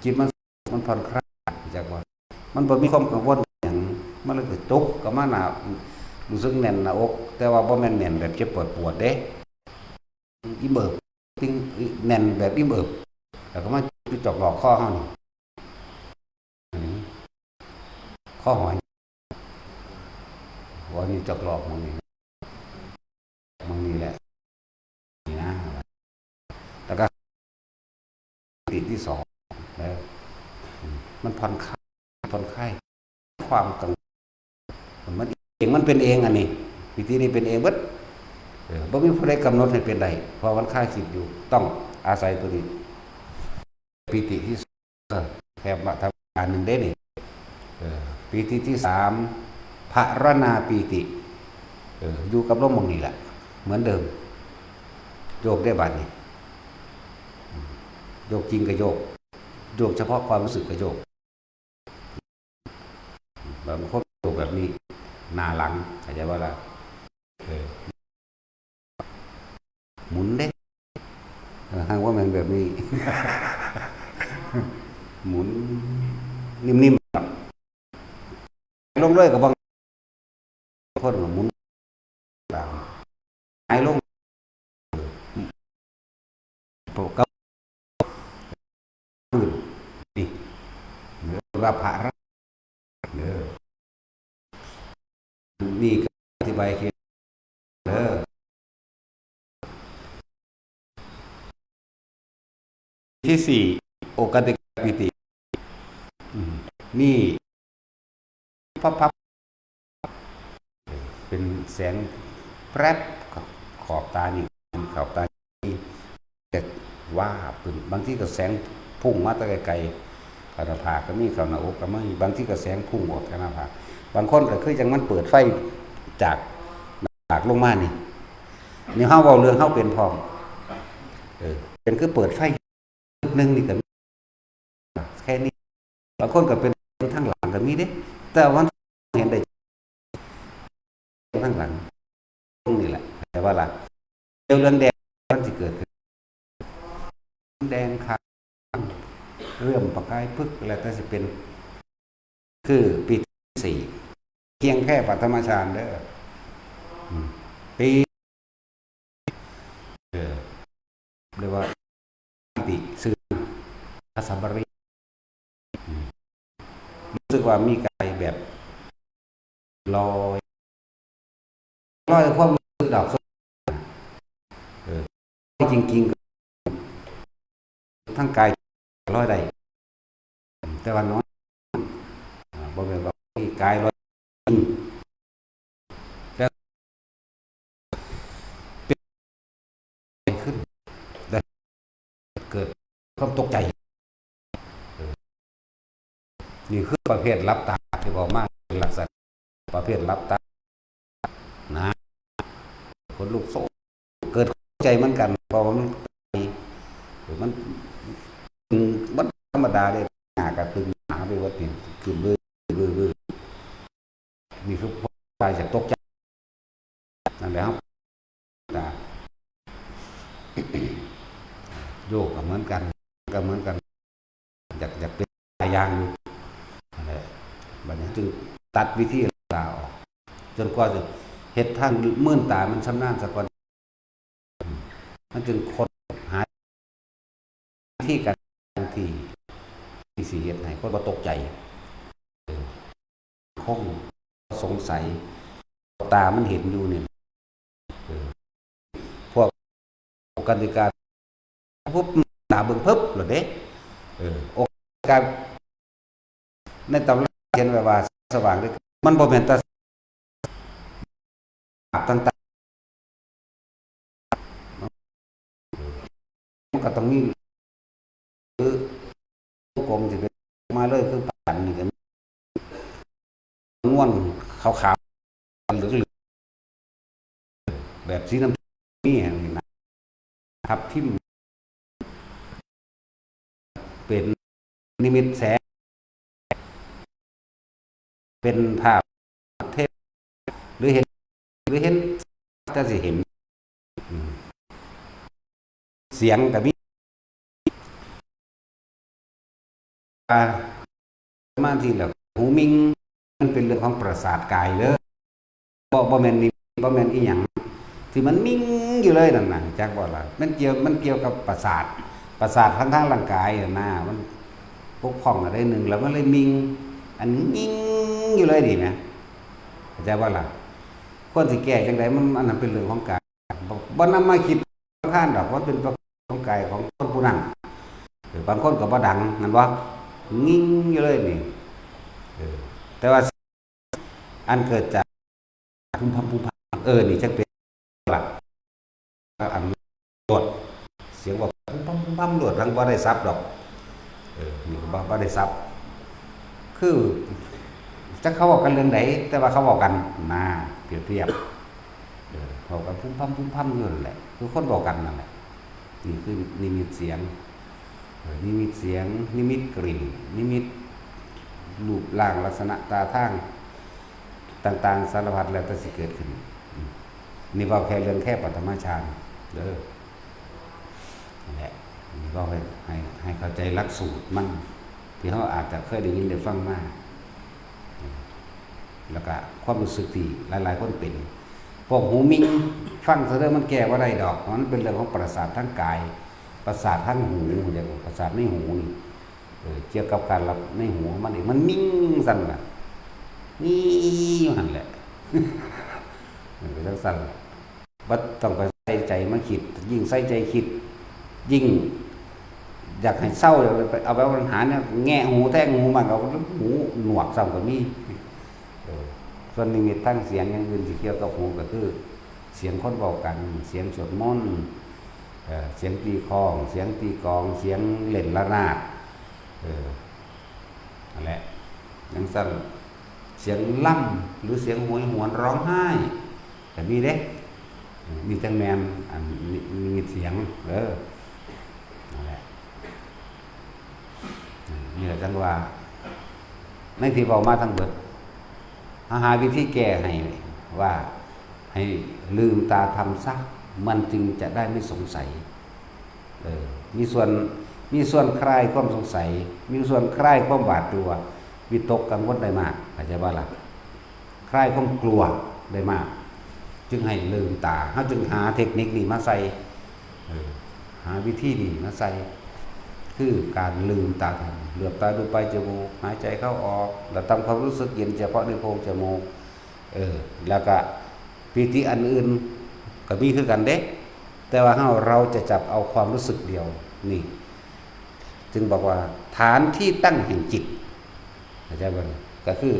Speaker 1: จิตมันผ่อนคลายจากว่ามันบ่มีความกังวลอย่างมันเลยตกก็มาหนารู้สึกแน่นหน้าอกแต่ว่าบ่แม่นแน่นแบบเจ็บปวดเด้อีเบิบติ้งแน่นแบบอีเบิบแล้วก็มาจอกหลอกข้อเฮานี่ข้อหอยว่านี่จอกหลอกมึงนี่แหละนี่นะแล้วก็ติดที่สองแล้วมันผ่อนคลายความกังวลมันเองมันเป็นเองอันนี้วิธีนี้เป็นเองบัดบ่มีผู้ใดกำหนดให้เป็นใดเพราะมันคลายคิดอยู่ต้องอาศัยตัวนี้ปิติที่แค่มาทำการหนึ่งได้นี่ปิติที่สามภรณาปิติอยู่กับลมมองนี่แหละเหมือนเดิมโยกได้บัดนี้โยกจริงกับโยกเฉพาะความรู้สึกกับโยกบางคนโยกแบบนี้หน้าหลังเข้าใจว่าล่ะหมุนเด้หางว่ามันแบบนี้ หมุนนิ่มๆลงเลยกับบางคนหมุนหายลงกับปืนนี่ว่าพระนี่ก็อธิบายคือที่สี่โอกาติกปิตินี่พับเป็นแสงแปรบขอบตานี่ขอบตานี่แต่ว่าปืนบางที่ก็แสงพุ่งมาตะไกลๆกระผากก็มีข่าวหน้าอกก็ไม่บางที่ก็แสงพุ่งออกกระผากบางคนก็คือจังมันเปิดไฟจากลงมานี่เฮาเว้าเรื่องเฮาเป็นพร้อมเป็นคือเปิดไฟนึงนี่ก็แค่นี้บางคนก็เป็นทั้งหลังก็มีเด้แต่ว่าเห็นได้ทั้งหลังตรงนี้แหละแต่ว่าล่ะเรื่องแดงมันสิเกิดขึ้นแดงขาวเรื่อมประกายพึกแล้วก็สิเป็นคือปีสี่เพียงแค่ปฐมฌานเด้อปีเรียกว่าปิติสื่ออาสัมบริรู้สึกว่ามีกายแบบลอยความรู้สึกดอกจริงๆทั้งกายลอยได้แต่ว่าน้อยบ่แม่นว่ามีกายลอยแต่เป็นขึ้นแต่เกิดความตกใจนี่คือประเภทรับตาที่บอกมากเป็นลักษณะประเภทรับตานะคนลูกโซ่เกิด ใจเหมือนกันเพราะมันมันมันธรรมดาเลยหากระตึงหาไปว่าติดคือเบื่อนี่คือใจจากตกใจนั่นแหละครับโยกก็เหมือนกันอยากเป็นหลายอย่างอยู่อะไรแบบนี้จึงตัดวิธีลาออกจนกว่าจะเฮ็ดทางมื่นตามันชำนาญสักวันมันจึงคนหาที่กันที่สี่เฮ็ดให้คนก็ตกใจคงสงสัยตามันเห็นอยู่เนี่ยพวกกติกาปุ๊บตาเบิ่งปึ๊บหรอเด้โอกาสในตำราเขียนไว้ว่าสว่างด้วยมันบ่แม่นแต่ต่างๆมันก็ต้องมีคือวงกลมสิเป็นมาเลยคือปันนี่ก็ง่วนขาวๆเหลืองๆแบบสีน้ำนี่นะครับที่เป็นนิมิตแสงเป็นภาพเทพหรือเห็นจะสิเห็นเสียงกับมีมาที่แล้วหูมิงมันเป็นเรื่องของประสาทกายเลยบ่แม่นนี่บ่แม่นอีหยังที่มันมิงอยู่เลยนั่นน่ะจักบ่ล่ะมันเกี่ยวกับประสาททั้งร่างกายน่ะมันปกป้องอะไรหนึ่งแล้วมันเลยมิงอันนี้มิงอยู่เลยดินะเข้าใจบ่ล่ะคนสิแก้จังไดมันอันนั้นเป็นเรื่องของกายบ่นำมาคิดข้านดอกว่าเป็นของกายของคนผู้นั้นบางคนก็บ่ดังนั่นบ่งิ้งอยู่เลยนี่แต่ว่าอันเกิดจากพุ่มพัมนี่จังเป็นหลักอันโดดเสียงว่าพุ่มพัมโดดทั้งบ่ได้ซับดอกนี่ก็บ่ได้ซับคือจักเขาบอกกันเรื่องไหนแต่ว่าเขาบอกกันมาเปรียบเทียบบอกกันพุ่มพัมอยู่นั่นแหละคือคนบอกกันนั่นแหละนี่คือนิมิตเสียงนิมิตกลิ่นนิมิตรูปร่างลักษณะตาทางต่างๆสารพัดแล้วแต่สิเกิดขึ้นนี่ว่าแค่เรื่องแค่ปฐมฌานเด้อนั่นแหละนี่ก็ให้เข้าใจหลักสูตรมันที่เขาอาจจะเคยได้ยินได้ฟังมาแล้วก็ความรู้สึกที่หลายๆคนเป็นพวกหูมิงฟังซะเด้อมันแก้ว่าได้ดอกมันเป็นเรื่องของประสาททั้งกายประสาททั้งหูอย่างประสาทในหูนี่เกี่ยวกับการรับในหูมันเองมันมิ่งสั่นน่ะนี่อยู่หั่นแหละมันเป็นสั่นบ่ต้องไปใส่ใจมาคิดยิ่งใส่ใจคิดยิ่งอยากให้เศร้าเอาไปปัญหาเนี่ยแง่หูแท้หูมันเอาหูหนวกซ้ำก็มีส่วนนิมิตตั้งเสียงอย่างอื่นที่เกี่ยวกับหูก็คือเสียงคนบอกกันเสียงสวดมนต์เสียงตีคองเสียงตีกองเสียงเล่นระนาดนั่นแหละยังสั่นเสียงล่ำหรือเสียงโหยหวนร้องไห้แต่มีเด้มีจังแมนมีเสียงนั่นแหละนี่แหละจังว่าในที่บอกมาทั้งเบิดหาวิธีแก้ให้ว่าให้ลืมตาทำซะมันจึงจะได้ไม่สงสัยมีส่วนคลายความสงสัยมีส่วนคลายความหวาดกลัววิตกกังวลได้มากเข้าใจบ่ล่ะคลายความกลัวได้มากจึงให้ลืมตาเฮาจึงหาเทคนิคนี้มาใส่หาวิธีนี้มาใส่คือการลืมตาทำเหลือบตาดูไปจมูกหายใจเข้าออกแล้วทำความรู้สึกเย็นเฉพาะในโพรงจมูกแล้วก็พิธีอันอื่นก็มีคือกันเด้แต่ว่าเราจะจับเอาความรู้สึกเดียวนี่จึงบอกว่าฐานที่ตั้งแห่งจิตเข้าใจบ่ก็คือ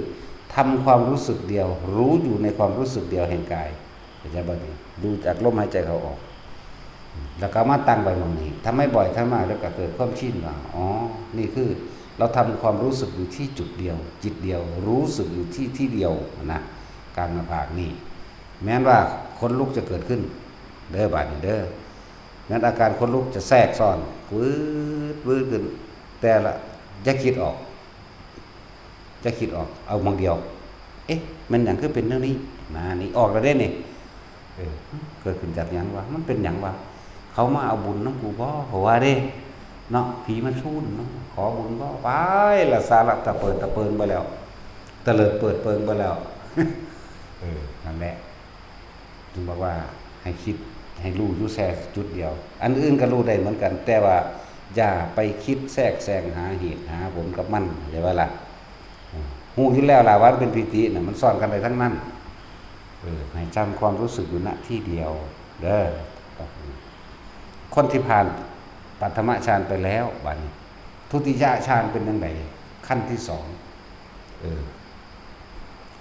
Speaker 1: ทำความรู้สึกเดียวรู้อยู่ในความรู้สึกเดียวแห่งกายเข้าใจบ่ดูจากลมหายใจเข้าออกแล้วก็มาตั้งไว้ตรงนี้ทำให้บ่อยทำมากแล้วก็เกิดความชินว่าอ๋อนี่คือเราทำความรู้สึกอยู่ที่จุดเดียวจิตเดียวรู้สึกอยู่ที่เดียวนะการมาภาคนี้แม้ว่าคนลุกจะเกิดขึ้นเด้อบาดนี้เด้อ นั้นอาการคนลุกจะแทรกซ้อนวืดวืดขึ้นแต่ละจะคิดออกจะคิดออกเอาบางเดียวเอ๊ะมันอย่างคือเป็นเรื่องนี้มานี่ออกแล้วได้นี่เกิดขึ้นจากหยังวะมันเป็นหยังวะเขามาเอาบุญน้ำกูบ่เพราะว่าเด้เนาะผีมันชูนเนาะขอบุญบ่ไปละสาระตะเปินไปแล้วตะเลิดเปิงไปแล้วนั่นแหละจึงบอกว่าให้คิดให้รู้อยู่แทรกจุดเดียวอันอื่นก็รู้ได้เหมือนกันแต่ว่าอย่าไปคิดแทรกแซงหาเหตุหาผลกับมันเดี๋ยวว่าล่ะหูอยู่แล้วล่ะว่าเป็นปิติน่ะมันซ่อนกันได้ทั้งนั้นให้จำความรู้สึกอยู่ณที่เดียวเด้อคนที่ผ่านปัฐมฌานไปแล้วบัดนี้ทุติยฌานเป็นยังไงขั้นที่สอง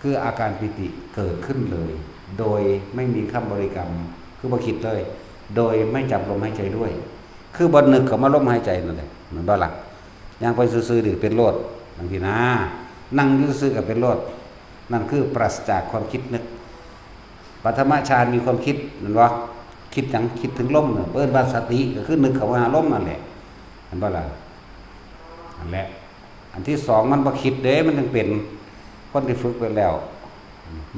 Speaker 1: คืออาการปิติเกิดขึ้นเลย โดยไม่มีคำบริกรรมคือบ่คิดเลย โดยไม่จับลมหายใจด้วย คือบ่นึกเข้ามาลมหายใจนั่นแหละเหมือนบ่ล่ะย่างไปซื่อๆดิเป็นโลดบางทีนะนั่งอยู่ซื่อๆก็เป็นโลดนั่นคือปราศจากความคิดนึกปัฐมฌานมีความคิดนั่นวะคิดหยังคิดถึงลมเนี่ยเปิ้นว่าสติก็คือนึกเข้ามาหาลมนั่นแหละเห็นบ่ล่ะนั่นแหละอันที่สองมันบ่คิดเด้มันยังเป็นคนที่ฝึกไปแล้ว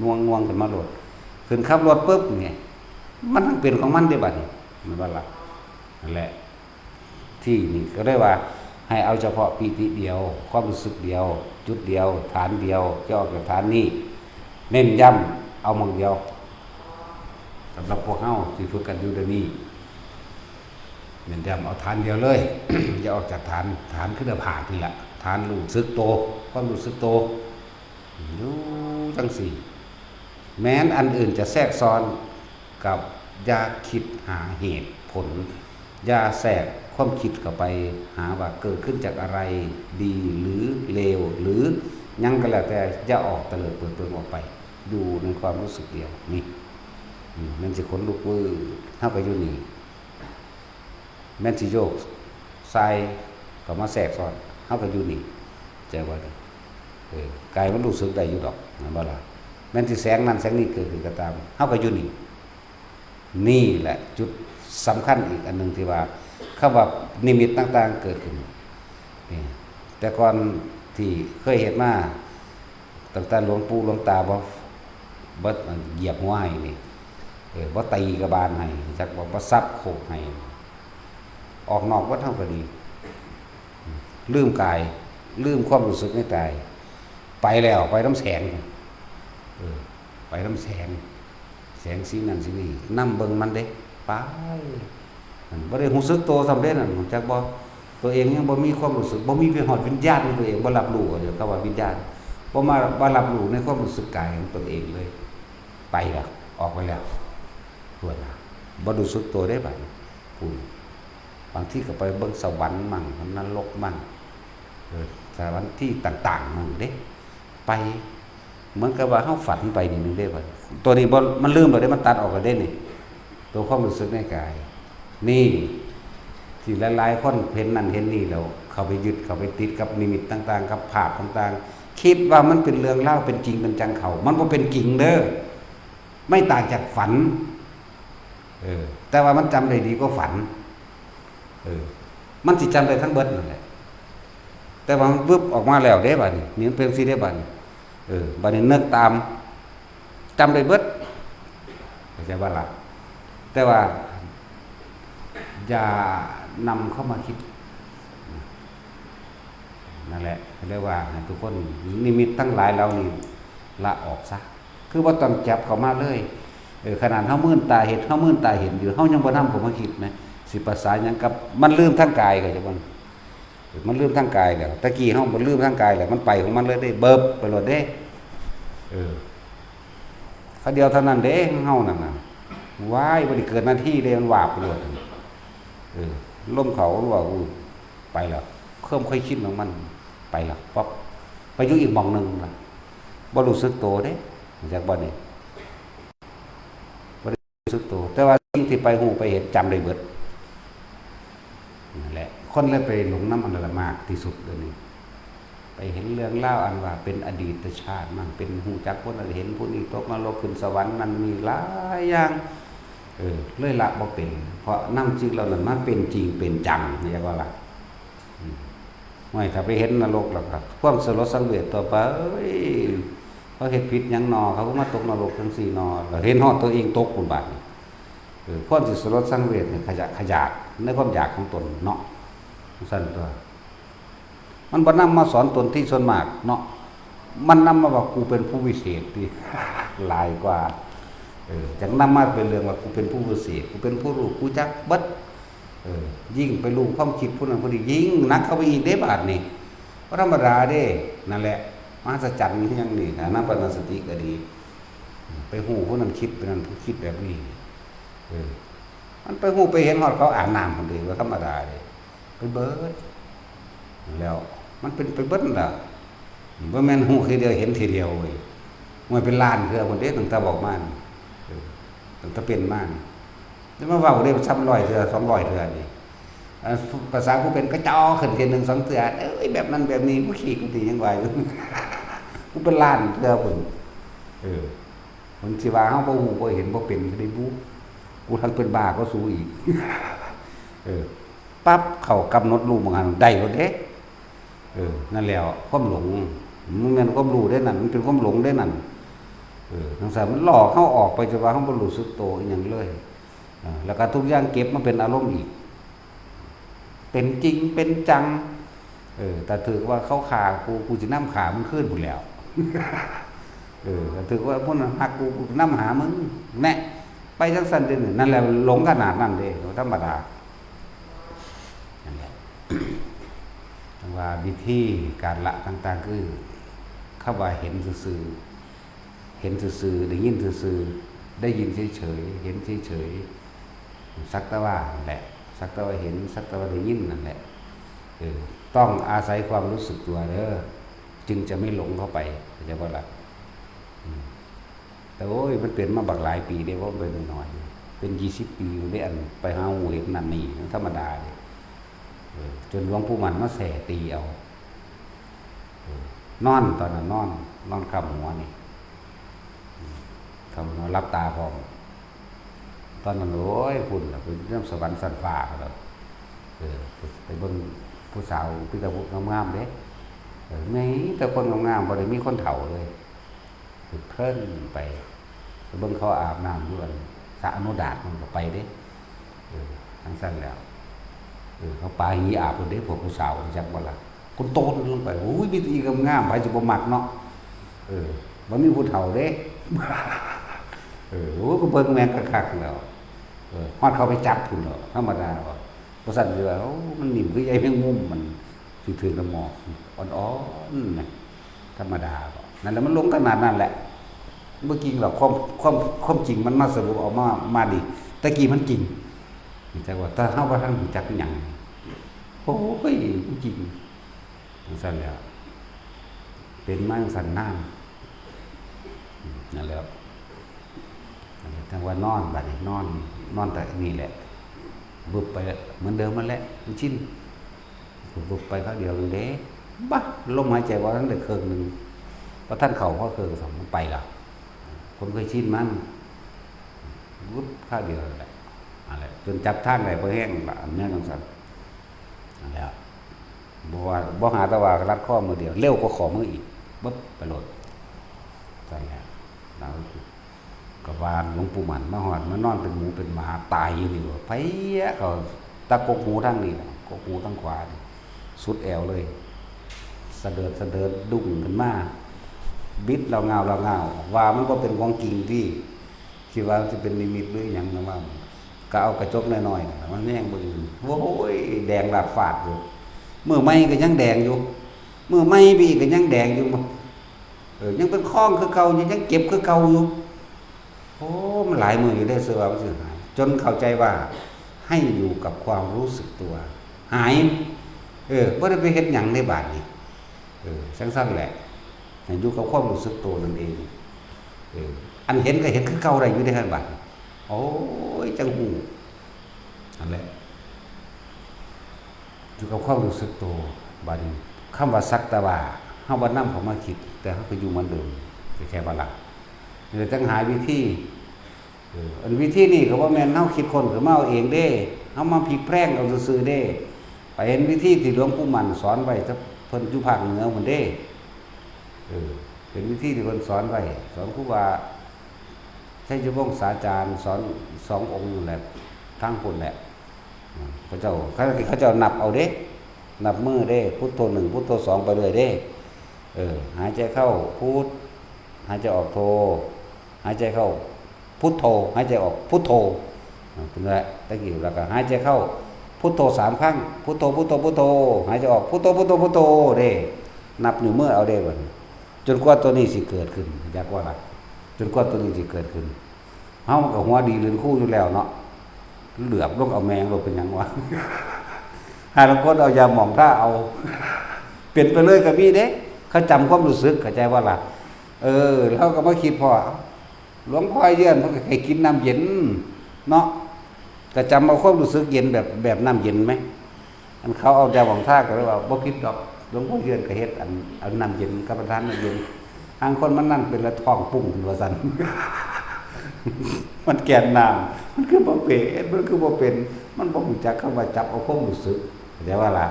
Speaker 1: น่วงขึ้นมาโลดขึ้นขับรถปุ๊บนี่มันต้องเป็นของมันได้บัดนี้มันว่าล่ะนั่นแหละที่นี่ก็ได้ว่าให้เอาเฉพาะปีติเดียวความรู้สึกเดียวจุดเดียวฐานเดียวจะออกจากฐานนี้เน้นย้ำเอามั่งเดียวสำหรับพวกเฮาที่ฝึกกันอยู่เดี๋ยวนี้เน้นย้ำเอาฐานเดียวเลย อย่าออกจากฐานขึ้นผ่านนี่แหละฐานรู้สึกโตความรู้สึกโตอยู่จังสี่แม้นอันอื่นจะแทรกซ้อนกับอย่าคิดหาเหตุผลอย่าแทรกความคิดเข้าไปหาว่าเกิดขึ้นจากอะไรดีหรือเลวหรือยังก็แล้วแต่อย่าออกเตลิดเปิดเปิงออกไปอยู่ในความรู้สึกเดียวนี่มันสิขนลุกวื้อเท่ากับอยู่นี่แม่นสิโยกทรายก็มาแทรกซ้อนเท่ากับอยู่นี่ใจว่ากายมันรู้สึกได้อยู่ดอกนั่นบ่ล่ะแม้นสิแสงนั้นแสงนี้เกิดขึ้นก็ตามเฮาก็อยู่นี่แหละจุดสำคัญอีกอันนึงที่ว่าคำว่านิมิตต่างๆเกิดขึ้นนี่แต่ก่อนที่เคยเห็นมาตั้งแต่หลวงปู่หลวงตาบ่เหยียบหัวให้นี่บ่ตีกระบาลให้จักบ่ซับโขกให้ออกนอกวัดเฮาก็ดีลืมกายลืมความรู้สึกในกายไปแล้วไปน้ำแสงไปน้ำแสงสีนั่นสีนี่นั่งเบิ่งมันเด้ไปบ่ได้รู้สึกโตสำเร็จนั่นจักบ่ตัวเองยังบ่มีความรู้สึกบ่มีวิหารวิญญาณในตัวเองบ่รับรู้เดี๋ยวเขาว่าวิญญาณบ่รับรู้ในความรู้สึกกายของตนเองเลยไปแล้วออกไปแล้วปวดน่ะบ่รู้สึกตัวได้บัดคุณบางที่ก็ไปเบิ่งสวรรค์มั่งนรกมั่งสถานที่ต่างๆมั่งเด้ไปเหมือนกับว่าเฮาฝันไปนี่นึงได้บ่ตัวนี้บ่มันลืมแล้วได้มันตัดออกแล้วได้นี่ตัวความรู้สึกในกายนี่ที่หลายๆคนเห็นนั่นเห็นนี่แล้วเข้าไปยึดเข้าไปติดกับนิมิตต่างๆกับภาพต่างๆคิดว่ามันเป็นเรื่องเล่าเป็นจริงเป็นจังเขามันบ่เป็นจริงเด้อไม่ต่างจากฝันแต่ว่ามันจำได้ดีกว่าฝันมันสิจำได้ทั้งเบิดนั่นแหละแต่ว่ามันปึ๊บออกมาแล้วเด้บัดนี้นี่มันเป็นสิได้บัดนี้บัดนี้นึกตามจำได้เบิดเข้าใจบ่ล่ะแต่ว่าอย่านำเข้ามาคิดนั่นแหละเรียกว่าทุกคนนิมิตทั้งหลายเรานี่ละออกซะคือบ่ต้องจับเข้ามาเลยขนาดเฮามื่นตาเห็นอยู่เฮายังบ่นำเข้ามาคิดนะสิภาษาหยังกับมันลืมทั้งกายก็จะมันลืมทั้งกายแล้วตะกี้เฮาบ่ลืมทั้งกายแล้วมันไปของมันเลยได้เบิบไปโลดเด้เขาเดียวเท่านั้นเด้เฮานั่นน่ะว้ายบ่ได้เกิดหน้าที่เด้มันวาบไปโลดล่มเขาว่าไปแล้วเคลื่อนค่อยคิดของมันไปแล้วป๊อบไปอยู่อีกหม่องนึงล่ะบ่รู้สึกตัวเด้จากบ่นี่บ่ได้รู้สึกตัวแต่ว่าสิ่งที่ไปฮู้ไปเห็นจำได้เบิดนั่นแหละคนเลยไปหลงน้ำอันละมากที่สุดเลยนี่ไปเห็นเรื่องเล่าอันว่าเป็นอดีตชาติมันเป็นหูจักคนเห็นผู้นี้ตกนรกขึ้นสวรรค์มันมีหลายอย่าง เลยละบ่เป็นเพราะนำจึงเหล่านั้นมาเป็นจริงเป็นจังเรียกว่าล่ะไม่ถ้าไปเห็นนรกแล้วครับความสลดสังเวชต่อไปเขาเฮ็ดผิดหยังนอเขาก็มาตกนรกจังซี่นอแล้วเห็นฮอดตัวเองตกพุ่นบาดนี้ความสิสลดสังเวชนี่ขยาดในความอยากของตนเนาะสั่นตัวมันบ่นำมาสอนตนที่ส่วนมากเนาะมันนำมาว่ากูเป็นผู้วิเศษที่หลายกว่าจังนำมาเป็นเรื่องว่ากูเป็นผู้วิเศษกูเป็นผู้รู้กูจักเบิดยิ่งไปรู้ความคิดผู้นั้นผู้นี้ยิ่งนักเข้าไปอีกได้บาดนี่ก็ธรรมดาเด้นั่นแหละมหัศจรรย์นี่ยังนี่นะปัญญาสติก็ดีไปหูผู้นั้นคิดเป็นนั้นผู้คิดแบบนี้มันไปหูไปเห็นฮอดเขาอาบน้ำคนเดียวธรรมดาเด้ไปเบิดแล้วมันเป็นไปเบิดล่ะบ่แม่นหูคือเดียวเห็นทีเดียวเว้ยมันเป็นล้านคือคนเด้ตั้งแต่บอกมาตั้งแต่เป็นมาแล้วมาเว้าได้ซ้ำ100เทื่อ200เทื่อนี่ภาษาผู้เป็นกระจอขึ้นเทื่อ1 2เทื่อแบบนั้นแบบนี้บ่ขี้กูติยังว่าอยู่กูเป็นล้านเทื่อพุ่นมันสิว่าเฮาบ่ฮู้บ่เห็นบ่เป็นได้บูกูทั้งเป็นบ้าก็สู้อีกปั๊บเข้ากำหนดรู้บางอันได้บ่เด้นั่นแล้วความหลงมันแม่นความรู้ได้นั่นมันเป็นความหลงได้นั่นจังซั่นมันหลอกเฮาออกไปจนว่าเฮาบ่รู้สึกตัวอีหยังเลยแล้วก็ทุกอย่างเก็บมาเป็นอารมณ์อีกเป็นจริงเป็นจังแต่ถือว่าเขาฆ่ากูสินำขามึงคืนพุ่นแล้วแต่ถือว่าพุ่นฮักกูนำหามึงแน่ไปจังซั่นเด้นั่นแหละหลงขนาดนั้นเด้ธรรมดานั่นแหละว่าวิธีการละต่างๆคือเข้าว่าเห็นซื่อๆเห็นซื่อๆได้ยินซื่อๆได้ยินเฉยๆเห็นเฉยๆสักแต่ว่านั่นแหละสักแต่ว่าเห็นสักแต่ว่าได้ยินนั่นแหละต้องอาศัยความรู้สึกตัวเด้อจึงจะไม่หลงเข้าไปเข้าใจบ่ล่ะแต่โอ้ยมันเป็นมาบักหลายปีได้ว่าเป็นน้อยเป็น20 ปีได้อันไปหาหูเห็นนั่นนี่ธรรมดาเลยจนหลวงปู่มันมาแส่ตีเอานอนตอนนั้นนอนคำหัวนี่คำหัวรับตาพร้อมตอนนั้นโอ้ยพุ่นล่ะเป็นเรื่องสวรรค์สันฟ้าแล้วไปเบิ่งผู้สาวพี่ตะพุกงามๆเด้แม้แต่คนงามๆบ่ได้มีคนเฒ่าเลยเพลินไปเบิ่งเขาอาบน้ำอยู่อันสระอนุดาตมันก็ไปเด้ทั้งสั้นแล้วเขาปาหีอาบคนเด้พวกผู้สาวจักบ่ล่ะคนโตนลงไปโอ้ยมีแต่อีงามๆไผสิบ่มักเนาะบ่มีผู้เฒ่าเด้โอ้ก็เบิ่งแม่นคักๆแล้วฮอดเขาไปจับพุ่นแล้วธรรมดาบ่บ่ซั่นสิว่าโอ้มันนิ่มคือใยแมงมุมมันสิถึงน้ำหมอกอ่อนๆน่ะธรรมดาบ่นั่นแหละมันลงขนาดนั้นแหละเมื่อกี้หรอกความจริงมันมาสรุปออกมาดีตะกี้มันจริงแต่ว่าถ้าเฮาบ่ทันรู้จักหยังโอ้ยจริงสั่นแล้วเป็นมาสั่นน้ำนั่นแล้วทั้งว่านอนบัดนี้นอนแต่นี่แหละบึบไปเหมือนเดิมมันแหละมันชินบึบไปครั้งเดียวเด้บ้าลมหายใจว่าทั้งได้ครึ่งนึงพอท่านเข้าพอครึ่งสองมันไปแล้วผมเคยชินมันวุบข้าวเดียวแหละอะไรจนจับท่านไหนพอแห้งแบบนี้ต้องสั่นนั่นแหละบ่หาตะว่ารัดข้อมือเดียวเร็วกว่าขอมืออีกบึ๊บไปโหลดใช่แหละเรากวานหลวงปู่มันมาหอดมานอนเป็นหมูเป็นหมาตายอยู่นี่ว่าไปเขาตะกกหูทั้งนี่กกหูทั้งขวาสุดแอวเลยสะเดิดดุ้งขึ้นมาบิดเราเงาว่ามันก็เป็นของจริงที่คิดว่าจะเป็นนิมิตหรืออย่างนั้นว่าก็เอากระจกน้อยๆมันแย่งบึงโอ้ยแดงหลาดฝาดอยู่เมื่อไม่ก็ยังแดงอยู่เมื่อไม่บีก็ยังแดงอยู่ยังเป็นข้องคือเก่ายังเก็บคือเก่าอยู่โอ้มันหลายมืออยู่ได้เสือมันเสียหายจนเข้าใจว่าให้อยู่กับความรู้สึกตัวหายบ่ได้ไปเฮ็ดหยังในบาดนี้สั้นๆแหละอยู่กับความรู้สึกตัวนั่นเองอันเห็นก็เห็นคือเก่าได้อยู่ในขั้นบาดโอ้ยจังหูนั่นแหละอยู่กับความรู้สึกตัวบาดนี้คำว่าสักแต่ว่าเฮาบ่นำเข้ามาคิดแต่เฮาก็อยู่เหมือนเดิมแค่บ่ล่ะเลยต้องหาวิธี อันวิธีนี้ก็บ่แม่นเฮาคิดคนขึ้นมาเอาเองเด้เฮามาพลิกแพลงเอาซื่อๆเด้ไปเห็นวิธีที่หลวงปู่มั่นสอนไว้ซะเพิ่นอยู่ภาคเหนือพุ่นเด้เป็นวิธีที่เพิ่นสอนไว้สอนครูบาชัยวงศ์สาจารย์สอน2องค์นั่นแหละทั้งพุ่นแหละเขาเจ้านับเอาเด้นับมือเด้พุทโธ1พุทโธ2ไปเรื่อยเด้หายใจเข้าพุทหายใจออกโธหายใจเข้าพุทโธหายใจออกพุทโธเป็นไรตะกี้แล้วก็หายใจเข้าพุทโธ3ครั้งพุทโธพุทโธพุทโธหายใจออกพุทโธพุทโธพุทโธเด้นับนิ้วมือเอาเด้บัดจนกว่าตัวนี้สิเกิดขึ้นอยากว่าล่ะจนกว่าตัวนี้สิเกิดขึ้นเฮามันก็หัวดีลื่นคู่อยู่แล้วเนาะเหลือบลงเอาแมงลงเป็นหยังวะหาบางคนเอายาหม่องถ้าเอาเปลี่ยนไปเลยก็มีเด้เขาจำความรู้สึกเข้าใจว่าล่ะแล้วก็มาคิดพอหลวงพ่อเยื่อนเพิ่นก็ให้กินน้ำเย็นเนาะก็จำเอาความรู้สึกเย็นแบบน้ำเย็นไหมอันเขาเอายาหม่องท่าก็เลยว่าบ่ผิดดอกหลวงพ่อเยื่อนก็เฮ็ดเอาน้ำเย็นกับประทานน้ำเย็นทางคนมันนั่นเป็นละท้องปุ้งว่าซั่น มันแก่นน้ำมันคือบ่เป็นมันคือบ่เป็นมันบ่รู้จักคำว่าจับเอาความรู้สึกแต่ว่าล่ะ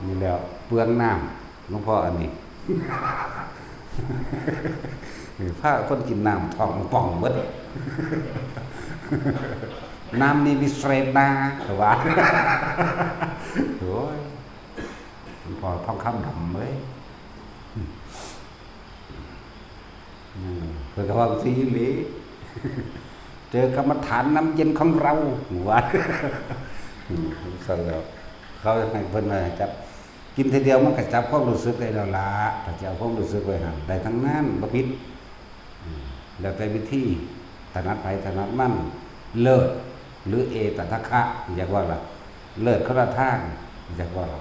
Speaker 1: นี่แล้วเปลืองน้ำหลวงพ่ออันนี้ ผ้าคนกินน้ำท้องป่องหมด น้ำนี่วิเศษนะแต่ว่า โอ้ยหลวงพ่อทองคำดำเลยเพื่อความซีหลีเจอกรรมฐานน้ำเย็นของเราว่าเขาให้เพิ่นมาจับกินทีเดียวมันก็จับความรู้สึกได้แล้วล่ะถ้าจะเอาความรู้สึกไว้หั่นได้ทั้งนั้นบ่ผิดแล้วแต่วิธีถนัดไปถนัดมันเลิศหรือเอตทัคคะอยากว่าล่ะเลิศคนละทางอยากว่าล่ะ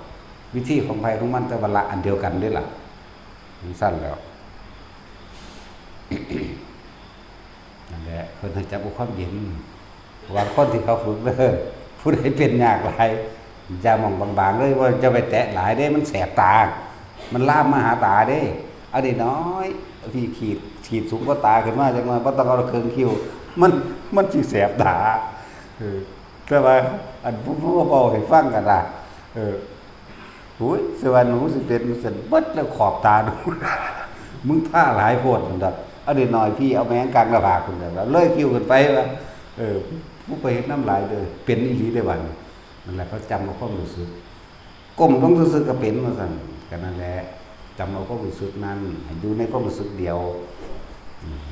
Speaker 1: วิธีของใครของมันแต่ว่าละอันเดียวกันด้วยล่ะมันสั้นแล้วนั่นแหละเพิ่นให้จับความเย็นว่าคนที่เขาฝึกเด้อผู้ใดเป็นยากหลายอย่ามองบางๆเลยว่าจะไปแตะหลายเด้มันแสบตามันลามมาหาตาเด้เอาดิน้อยพี่ขีดสูงกว่าตาขึ้นมาจังว่าบ่ต้องเอาเครื่องคิ้วมันสิแสบตาแต่ว่าอันผู้เว้าให้ฟังกันล่ะโอ้ยสวรรค์หนูสิเป็นสันเบิดแล้วขอบตาดู มึงท่าหลายโพดนั่นดอกเอาดิน้อยพี่เอาแมงกลางหน้าผากขึ้นแล้วเลยคิ้วขึ้นไปว่าผู้ไปเฮ็ดน้ำลายเลยเป็นอีหลีได้บัดนั่นแหละเขาจำเอาความรู้สึกก้มต้องรู้สึกก็เป็นว่าซั่นก็นั่นแหละจำเอาความรู้สึกนั้นให้อยู่ในความรู้สึกเดียว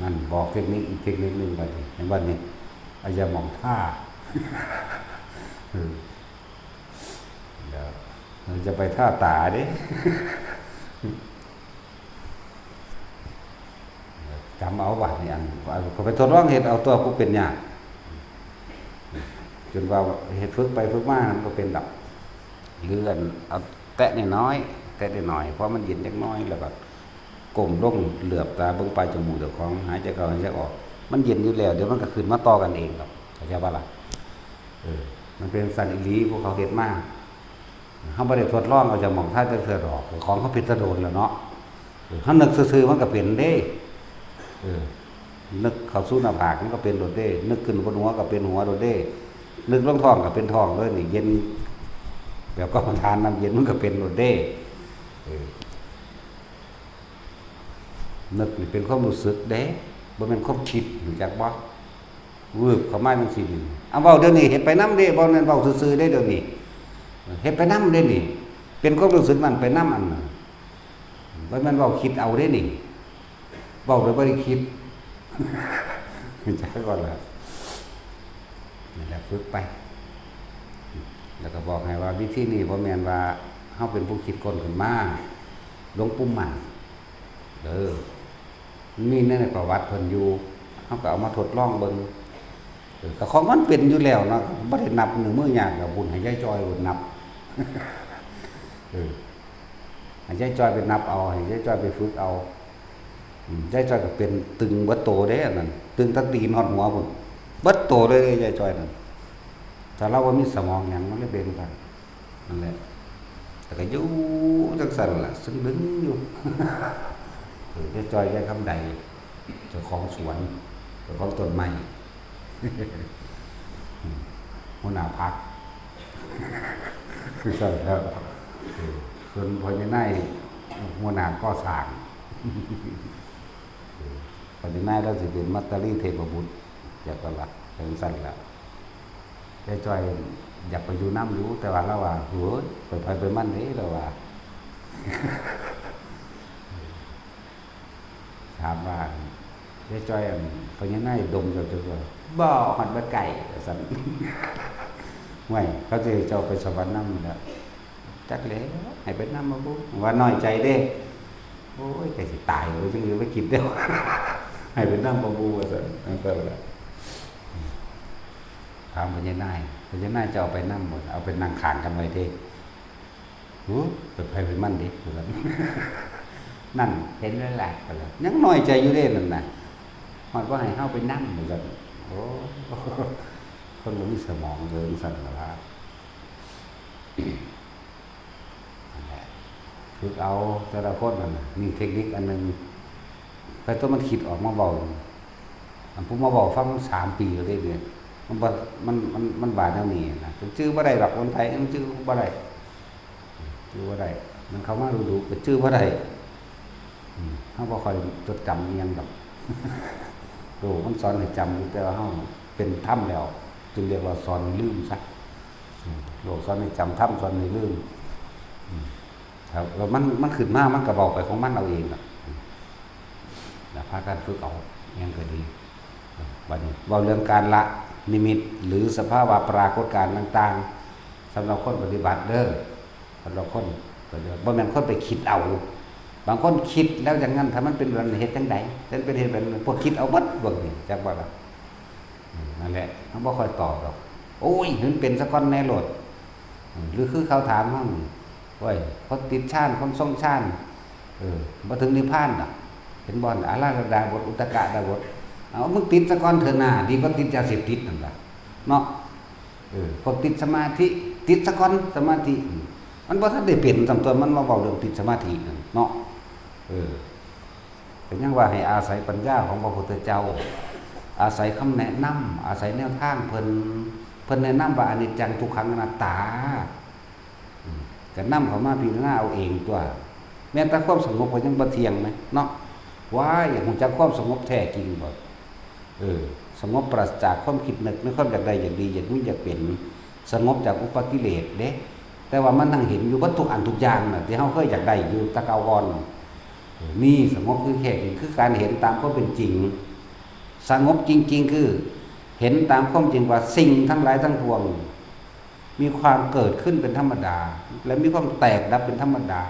Speaker 1: นั่นบอกเทคนิคอีกเทคนิคนึงบัดนี้เห็นบัดนี้อาอย่ามองท่าเดี๋ยวเราจะไปท่าตาเด้จำเอาบัดนี้อันเขาไปทดลองเฮ็ดเอาตัวผู้เป็นยากจนว่าเฮ็ดฝึกไปฝึกมามันก็เป็นดับเลื่อนเอาแตะน้อยแตะน้อยเพราะมันเย็นจักน้อยแล้วก็ก้มลงเหลือบตาเบิ่งปลายจมูกเจ้าของหายใจเข้าหายใจออกมันเย็นอยู่แล้วเดี๋ยวมันก็ขึ้นมาต่อกันเองครับเข้าใจป่ะล่ะมันเป็นสันอิลีพวกเขาเฮ็ดมาเฮาบ่ได้ทดลองเอาจะมองท่าเทื่อดอกของเขาผิดซะโดนแล้วเนาะเฮานึกซื่อๆมันก็เป็นเด้นึกเข้าสู่หน้าผากมันก็เป็นโดดเด้นึกขึ้นบนหัวก็เป็นหัวโดดเด้นึกลงท้องก็เป็นท้องเลยนี่เย็นแบบก็ทานน้ำเย็นมันก็เป็นโดดเด้นึกนี่เป็นความรู้สึกเด้บ่แม่นความคิดรู้จักบ่วืบเข้ามาจังซี่นี่เอาเว้าเดี๋ยวนี้เฮ็ดไปนำเด้บ่แม่นเว้าซื่อๆเด้เดี๋ยวนี้เฮ็ดไปนำเด้นี่เป็นความรู้สึกนั้นไปนำอันนั้นบ่แม่นเว้าคิดเอาเด้นี่เว้าโดยบ่ได้คิดจักก่อนล่ะนี่แหละฝึกไปแล้วก็บอกให้ว่าวิธีนี้บ่แม่นว่าเฮาเป็นผู้คิดคนขึ้นมาหลวงปู่มั่นมีในประวัติเพิ่นอยู่เฮาก็เอามาทดลองเบิ่งก็ของมันเป็นอยู่แล้วเนาะบ่ได้นับหนึ่งมื้อยากก็บุญให้ยายจอยบุญนับให้ยายจอยไปนับเอาให้ยายจอยไปฝึกเอายายจอยก็เป็นตึงเบิดโตเด้อันนั้นตึงตั้งตีนฮอดหัวพุ่นเบิดโตเลยยายจอยนั่นถ้าเราบ่มีสมองหยังมันเลยเป็นกันนั่นแหละแต่ก็อยู่จังซั่นล่ะซึ่งดึงอยู่ยายจอยยายคำใดเจ้าของสวนเจ้าของต้นไม้ หัวหน้าพรรคคือใช่แล้วส่วนพญานาคหัวหน้าก็สร้างพญานาคเราสิเป็นมัตตรีเทพบุตรอยากก็ละเป็นสั้นแล้วได้จอยอยากไปอยู่น้ำอยู่แต่ว่าเราว่าโหไปมั่นนี้เราว่าถามว่าได้จอยพญานาคดมเจ้าว่าบ่หันบ่ไก่สั่นไม่เขาจะเจ้าไปสวรรค์น้ำแล้วจักแล้วให้ไปน้ำมาบุว่าน้อยใจเด้โอ้ยแกสิตายเลยจังเลยไม่คิดเด้อให้ไปน้ำมาบุว่าสั่นนั่นก็แล้วถามพญานาคจะเอาไปน้ำหมดเอาไปนั่งขานกันไว้เด้ไปมั่นดินั่นเห็นแล้วแหละยังน้อยใจอยู่เด้นั่นน่ะมันก็ให้เข้าไปนั่งเหมือนกันโอ้คนมันมีสมองเดินสั่นละว่าฝึกเอาแต่ละคนนั่นนี่เทคนิคอันนึงแต่ตัวมันคิดออกมาเบาอันผมมาบอกฟัง3 ปีเลยเดือนมันบาดแนวนี้นะชื่อว่าไรหรอกคนไทยมันชื่อว่าไรมันเข้ามาดูก็ชื่อว่าไรเขาบอกคอยจดจำยังแบบโอ้มันสอนให้จำแต่ว่าเขาเป็นถ้ำแล้วจึงเรียกว่าสอนลืมซะโลกสอนให้จำถ้ำสอนให้ลืมแล้วมันขึ้นมากมันกระบอกไปของมันเอาเองแล้วพาการฝึกเอายังก็ดีวันนี้เราเรื่องการละนิมิตหรือสภาวะปรากฏการณ์ต่างๆสำหรับคนปฏิบัติเด้อสำหรับคนบ่แม่นคนไปคิดเอาบางคนคิดแล้วอย่างนั้นถ้ามันเป็นแบบเหตุจังใดเป็นเหตุแบบพวกคิดเอาบัดเบิ่งนี่จักว่าล่ะนั่นแหละเขาบ่ค่อยตอบหรอกโอ้ยมันเป็นซะก่อนแน่โลดหรือคือเขาถามว่าโอ้ยคนติดฌานคนทรงฌานบ่ถึงนิพพานน่ะเห็นบ่อาราธดาบทอุตตกะดาบทเอามึงติดซะก่อนเถอะนะดีก็ติดยาเสพติดนั่นล่ะเนาะคนติดสมาธิติดซะก่อนสมาธิมันบ่ทันได้เป็นสำตัวมันมาเว้าเรื่องติดสมาธินั่นเนาะเป็นยังว่าให้อาศัยปัญญาของพระพุทธเจ้าอาศัยคำแนะนำอาศัยแนวทางเพิ่นแนะนำว่าอนิจจังทุกขังอนัตตาก็นำเขามาพิจารณาเอาเองตัวแม้แต่ความสงบก็ยังบ่เที่ยงมั้ยเนาะว่าอย่างฮู้จักความสงบแท้จริงบ่สงบปราศจากความคิดนึกไม่ความอยากใดอยากดีอยากมีอยากเป็นสงบจากอุปกิเลสเด้แต่ว่ามันนั่งเห็นอยู่วัตถุอันทุกอย่างน่ะที่เฮาเคยอยากได้อยู่ตะเกาก่อนนี่สงบคือแค่คือการเห็นตามความเป็นจริงสงบจริงๆคือเห็นตามความจริงว่าสิ่งทั้งหลายทั้งปวงมีความเกิดขึ้นเป็นธรรมดาและมีความแตกดับเป็นธรรมดา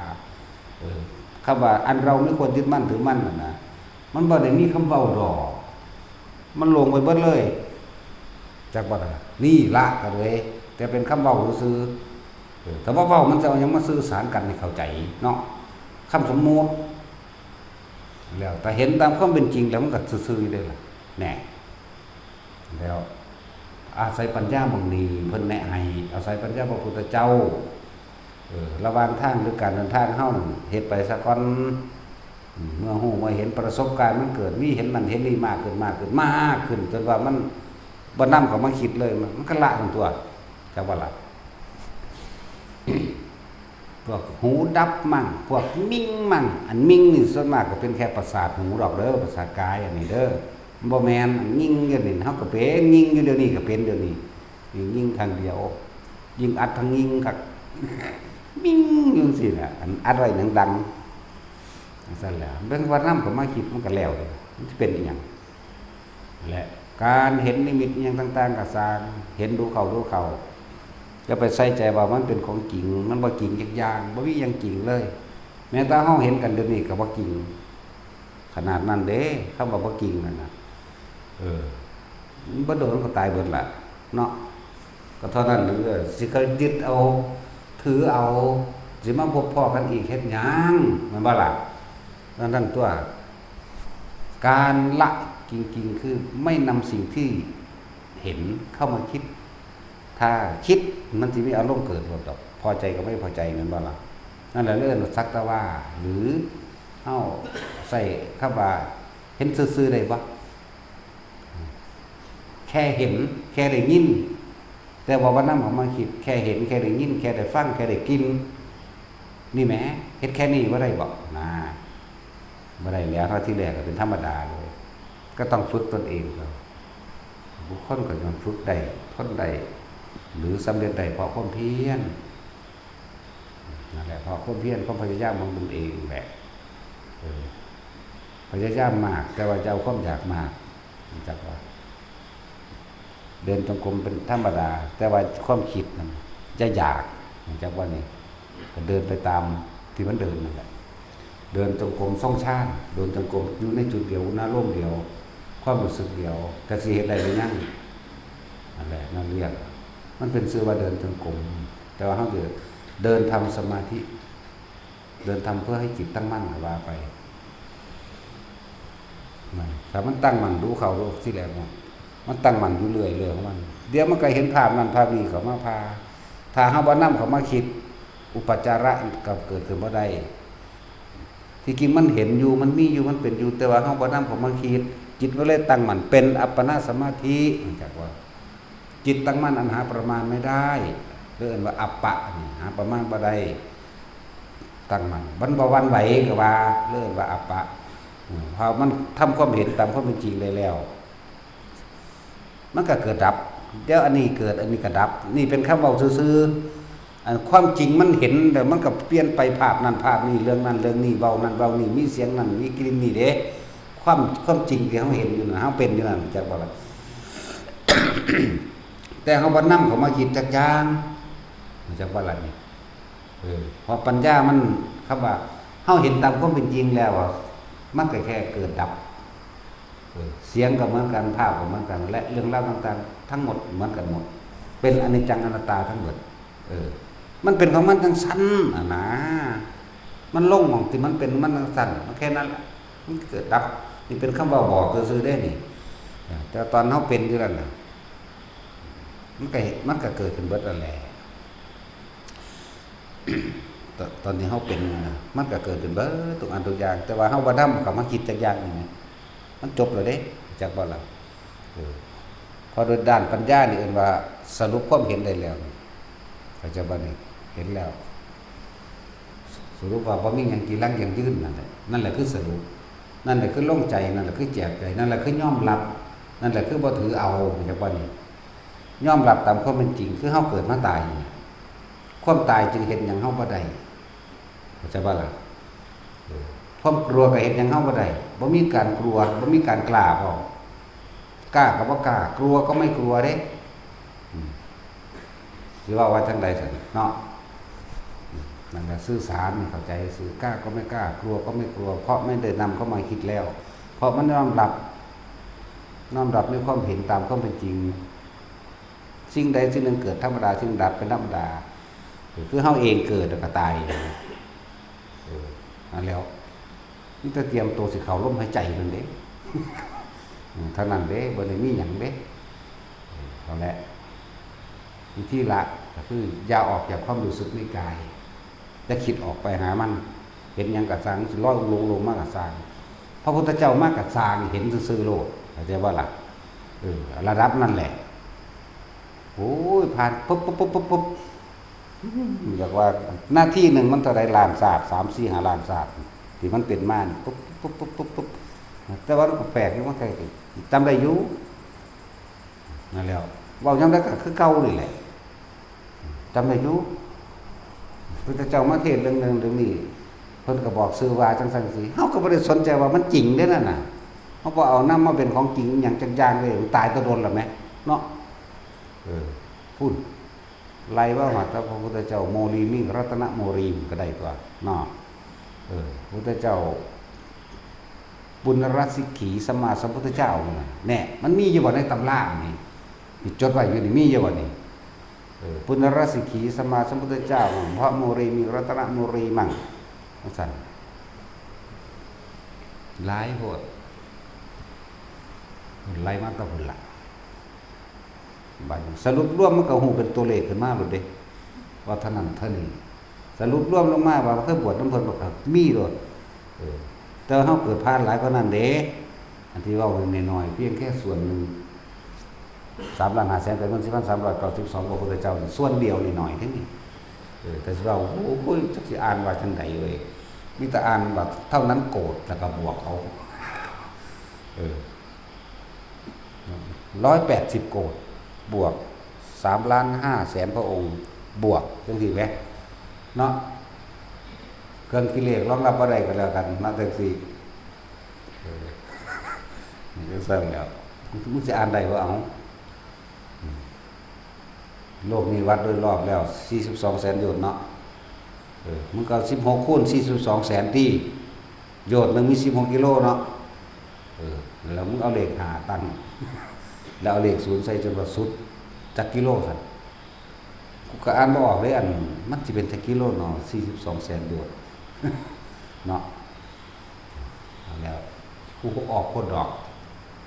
Speaker 1: คำว่าอันเราไม่ควรยึดมั่นถือมั่นนะมันบ่ได้มีคำเว้าดอกมันลงไปเบิดเลยจากบ่ล่ะนี่ละกันเลยแต่เป็นคำเว้าซื่อแต่ว่าเว้ามันจะยังมาสื่อสารกันให้เข้าใจเนาะคำสมมุติแล้วแต่เห็นตามความเป็นจริงแล้วมันก็ซื่อๆได้ล่ะแน่แล้วอาศัยปัญญาบางนี้เพิ่นแนะให้อาศัยปัญญาพระพุทธเจ้าระหว่างทางหรือการเดินทางเฮาเฮ็ดไปซะก่อนเมื่อฮู้มาเห็นประสบการณ์มันเกิดมีเห็นนั่นเห็นนี่มากขึ้นจนว่ามันบ่นำเข้ามาคิดเลยมันก็ละทั้งตัวจักว่าล่ะพวกหูดับมั่งพวกมิ่งมั่งอันมิ่งนี่ส่วนมากก็เป็นแค่ประสาทหูดอกเด้อประสาทกายอันนี้เด้อบ่แม่นยิ่งอยู่นี่เฮาก็เป็นยิ่งอยู่เดี๋ยวนี้ก็เป็นเดี๋ยวนี้ยิ่งทางเดียวยิ่งอัดทางยิ่งคักมิ่งอยู่สิน่ะอันอัดไว้ดังๆซั่นแหละเบิ่งว่าน้ำก็มาคิดมันก็แล้วเลยมันสิเป็นอีหยังและการเห็นนิมิตอีหยังต่างๆก็สร้างเห็นดูเขาจะไปใส่ใจว่ามันเป็นของจริงมันบ่จริงจักอย่างบ่มีหยังจริงเลยแม้แต่เฮาเห็นกันเดี๋ยวนี้ก็บ่จริงขนาดนั้นเด้คำว่าบ่จริงนั่นน่ะบ่โดนก็ตายเบิดล่ะเนาะก็เท่านั้นหรือสิเคยยึดเอาถือเอาสิมาพบพ้อกันอีกเฮ็ดหยังแม่นบ่ล่ะนั่นตัวการละจริงๆคือไม่นำสิ่งที่เห็นเข้ามาคิดถ้าคิดมันสิมีอารมณ์เกิดดอกพอใจก็ไม่พอใจแม่นบ่ล่ะนั่นแหละเรื่องสักแต่ว่าหรือเฮาใส่คำว่าเห็นซื่อๆได้บ่ แค่เห็นแค่ได้ยินแต่ว่านํเขามาคิดแค่เห็นแค่ได้ยินแค่ได้ฟังแค่ได้กินนี่แหมเฮ็ดแค่นี้บ่ได้บ่นะบ่ได้แล้วเท่าที่แรกก็เป็นธรรมดาเลยก็ต้องฝึกตนเองครับบุคคลก็ต้องฝึกได้ทนได้หรือสำเร็จได้เพราะความเพียรนั่นแหละเพราะความเพียรความพยายามของตนเองแหละพยายามมากแต่ว่าจะเอาความอยากมากจักว่าเดินจงกรมเป็นธรรมดาแต่ว่าความคิดนั้นจะอยากจักว่านี่ก็เดินไปตามที่มันเดินนั่นแหละเดินจงกรมซ่องชาติเดินจงกรมอยู่ในจุดเดียวหน้าร่มเดียวความรู้สึกเดียวแต่สิเฮ็ดได้หรือยังนั่นแหละนั่นเรียกมันเป็นชื่อว่าเดินจงกรมแต่ว่าเฮาเดินทำสมาธิเดินทำเพื่อให้จิตตั้งมั่นว่าไปถ้ามันตั้งมั่นรู้เขารู้ที่แล้วมันตั้งมั่นอยู่เรื่อยๆของมันเดี๋ยวมันก็เห็นภาพนั้นภาพนี้เขามาพาถ้าเฮาบ่นำเขามาคิดอุปจาระก็เกิดขึ้นบ่ได้ที่จริงมันเห็นอยู่มันมีอยู่มันเป็นอยู่แต่ว่าเฮาบ่นำเขามาคิดจิตก็เลยตั้งมั่นเป็นอัปปนาสมาธิจากว่าจิตตั้งมั่นอันหาประมาณไม่ได้เรียกว่าอัปปะนี่หาประมาณบ่ได้ตั้งมั่นบ่หวั่นไหวก็ว่าเรียกว่าอัปปะพอมันทำความเห็นตามความเป็นจริงได้แล้วมันก็เกิดดับเดี๋ยวอันนี้เกิดอันนี้ก็ดับนี่เป็นคำเว้าซื่อๆความจริงมันเห็นแต่มันก็เปลี่ยนไปภาพนั้นภาพนี้เรื่องนั้นเรื่องนี้เว้านั้นเว้านี้มีเสียงนั้นมีกลิ่นนี่เด้ความจริงที่เฮาเห็นอยู่น่ะเฮาเป็นอยู่นั่นจักว่า แต่เฮาบ่นำเขามาคิดจักอย่างจักว่าล่ะนี่พอปัญญามันคำว่าเฮาเห็นตามความเป็นจริงแล้วมันก็แค่เกิดดับเสียงก็เหมือนกันภาพก็เหมือนกันและเรื่องราวต่างๆทั้งหมดเหมือนกันหมดเป็นอนิจจังอนัตตาทั้งหมดมันเป็นของมันทั้งสั้นนะมันลงของที่มันเป็นมันทั้งสั้นมันแค่นั้นแหละมันเกิดดับนี่เป็นคำว่าบอกซื่อๆได้นี่แต่ตอนเฮาเป็นอยู่นั่นน่ะมันก็เกิดขึ้นเบิดนั่นแหละตอนนี้เฮาเป็นมันก็เกิดขึ้นเบิดทุกอันทุกอย่างแต่ว่าเฮาบ่นำเขามาคิดจักอย่างนี่มันจบแล้วเด้จักบ่ล่ะพอโดยด้านปัญญานี่เอิ้นว่าสรุปความเห็นได้แล้วเข้าใจบ่นี่เห็นแล้วสรุปว่าบ่มีหยังกี่ลังอย่างยืนนั่นแหละคือสรุปนั่นแหละคือโล่งใจนั่นแหละคือแจกใจนั่นแหละคือยอมรับนั่นแหละคือบ่ถือเอาจักบ่นี่ยอมรับตามความเป็นจริงคือเฮาเกิดมาตายความตายจึงเห็นหยังเฮาบ่ได้เข้าใจบ่ล่ะความกลัวก็เห็นหยังเฮาบ่ได้บ่มีการกลัวบ่มีการกล้าพอกล้าก็บ่กล้ากลัวก็ไม่กลัวเด้สิว่าจังได๋ซั่นเนาะนั่นแหละสื่อสารเข้าใจสื่อกล้าก็ไม่กล้ากลัวก็ไม่กลัวเพราะไม่ได้นำเข้ามาคิดแล้วเพราะมันน้อมรับในความเห็นตามความเป็นจริงสิ่งใดสิ่งหนึ่งเกิดธรรมดาสิ่งดับเป็นธรรมดาคือเฮาเองเกิดแล้วก็ตายนั่นแล้วนี่จะเตรียมตัวสิเข้าลมหายใจนั่นเด้เท่านั้นเด้บ่ได้มีหยังเด้เอาแหละวิธีละก็คืออย่าออกจากความรู้สึกในกายจะคิดออกไปหามันเห็นหยังก็สร้างสิลอยลงมาก็สร้างพระพุทธเจ้ามาก็สร้างเห็นซื่อๆโลดเข้าใจบ่ล่ะระดับนั่นแหละโอ้ยผ่านปุ๊บอยากว่าหน้าที่หนึ่งมันเท่าไรล้านศาสตร์3-4-5 ล้านศาสตร์ที่มันเป็นมาปุ๊บแต่ว่าแปลกนี่มันใครจำได้อยู่นั่นแล้วเว้ายังได้ก็คือเก่านี่แหละจำได้อยู่พระเจ้ามาเทศน์เรื่องนึงเรื่องนี้เพิ่นก็บอกซื่อว่าจังซั่นสิเฮาก็บ่ได้สนใจว่ามันจริงเด้นั่นน่ะเฮาบ่เอานำมาเป็นของจริงหยังจักอย่างเลยตายตะโดนแล้วแหมเนาะพูดไล่ว่าหาแต่พระพุทธเจ้าโมลีมิ่งรัตนโมรีมก็ได้ตัวเนาะพระพุทธเจ้าปุณณรัตสิกขีสัมมาสัมพุทธเจ้าแน่มันมีอยู่บ่ในตำรานี่จดไว้อยู่นี่มีอยู่บ่นี่ปุณณรัตสิกขีสัมมาสัมพุทธเจ้าพระโมรีมิ่งรัตนโมรีมั่งสั่นหลายโหดไล่มาตะพุ่นละบัดสรุปรวมมันก็ฮู้เป็นตัวเลขขึ้นมาโลดเด้ว่าเท่านั้นเท่านี้สรุปรวมลงมาว่าเคยบวชนำเพิ่นบ่ครับมีโลดแต่เฮาเกิดพลาดหลายกว่านั้นเด้อันที่เว้าน้อยๆเพียงแค่ส่วนนึง 3,500,000แต่เงิน4,392ของพระพุทธเจ้านี่ส่วนเดียวนี่หน่อยเท่านี้แต่สิว่าโอ้ยจักสิอ่านว่าจังไดเว้ยมีแต่อ่านว่าเท่านั้นโกรธแล้วก็บวกเอา180โกรธบวก3,500,000พระองค์บวกจังซี่แหมเนาะเครื่องกิเลสรองรับบ่ได้ก็แล้วกันนั่นจังซี่นี่ก็ซั่นแล้วมึงสิอ่านได้บ่เอาโลกนี้วัดโดยรอบแล้ว42,000,000 โยชน์เนาะมึงก็16คูณ42,000,000ที่โยชน์นึงมี16กิโลเนาะแล้วมึงเอาเลข5ตั้งแล้วเอาเลข0ใส่จนว่าสุดจักกิโลซั่นกูก็อ่านบ่ออกเลยอันมันสิเป็นจักกิโลเนาะ42,000,000 โยชน์เนาะแล้วกูก็ออกคนดอก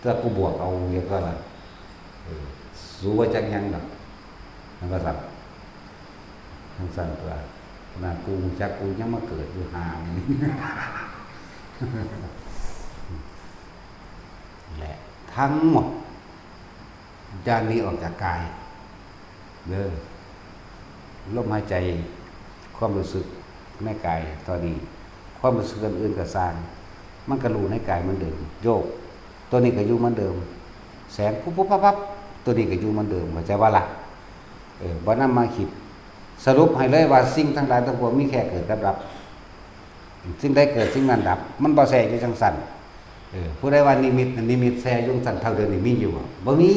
Speaker 1: ถ้ากูบวกเอาเยอะก็ล่ะสู้ว่าจักยังดอกมันก็สั่นทั้งสั่นตัวน่ากูจักกูยังมาเกิดอยู่หานี่แหละทั้งหมดญาณนี้ออกจากกายเด้อลมหายใจความรู้สึกในกายตอนนี้ความรู้สึกอื่นๆก็สร้างมันก็รู้ในกายเหมือนเดิมโยกตัวนี้ก็อยู่เหมือนเดิมแสงปุ๊บปุ๊บปั๊บตัวนี้ก็อยู่เหมือนเดิมเข้าใจว่าล่ะบ่นำมาคิดสรุปให้เลยว่าสิ่งทั้งหลายทั้งปวงมีแค่เกิดกับดับสิ่งใดเกิดสิ่งนั้นดับมันบ่แทรกอยู่จังซั่นผู้ใดว่านิมิตแทรกอยู่จังซั่นเท่าเดิมนี่มีอยู่บ่มี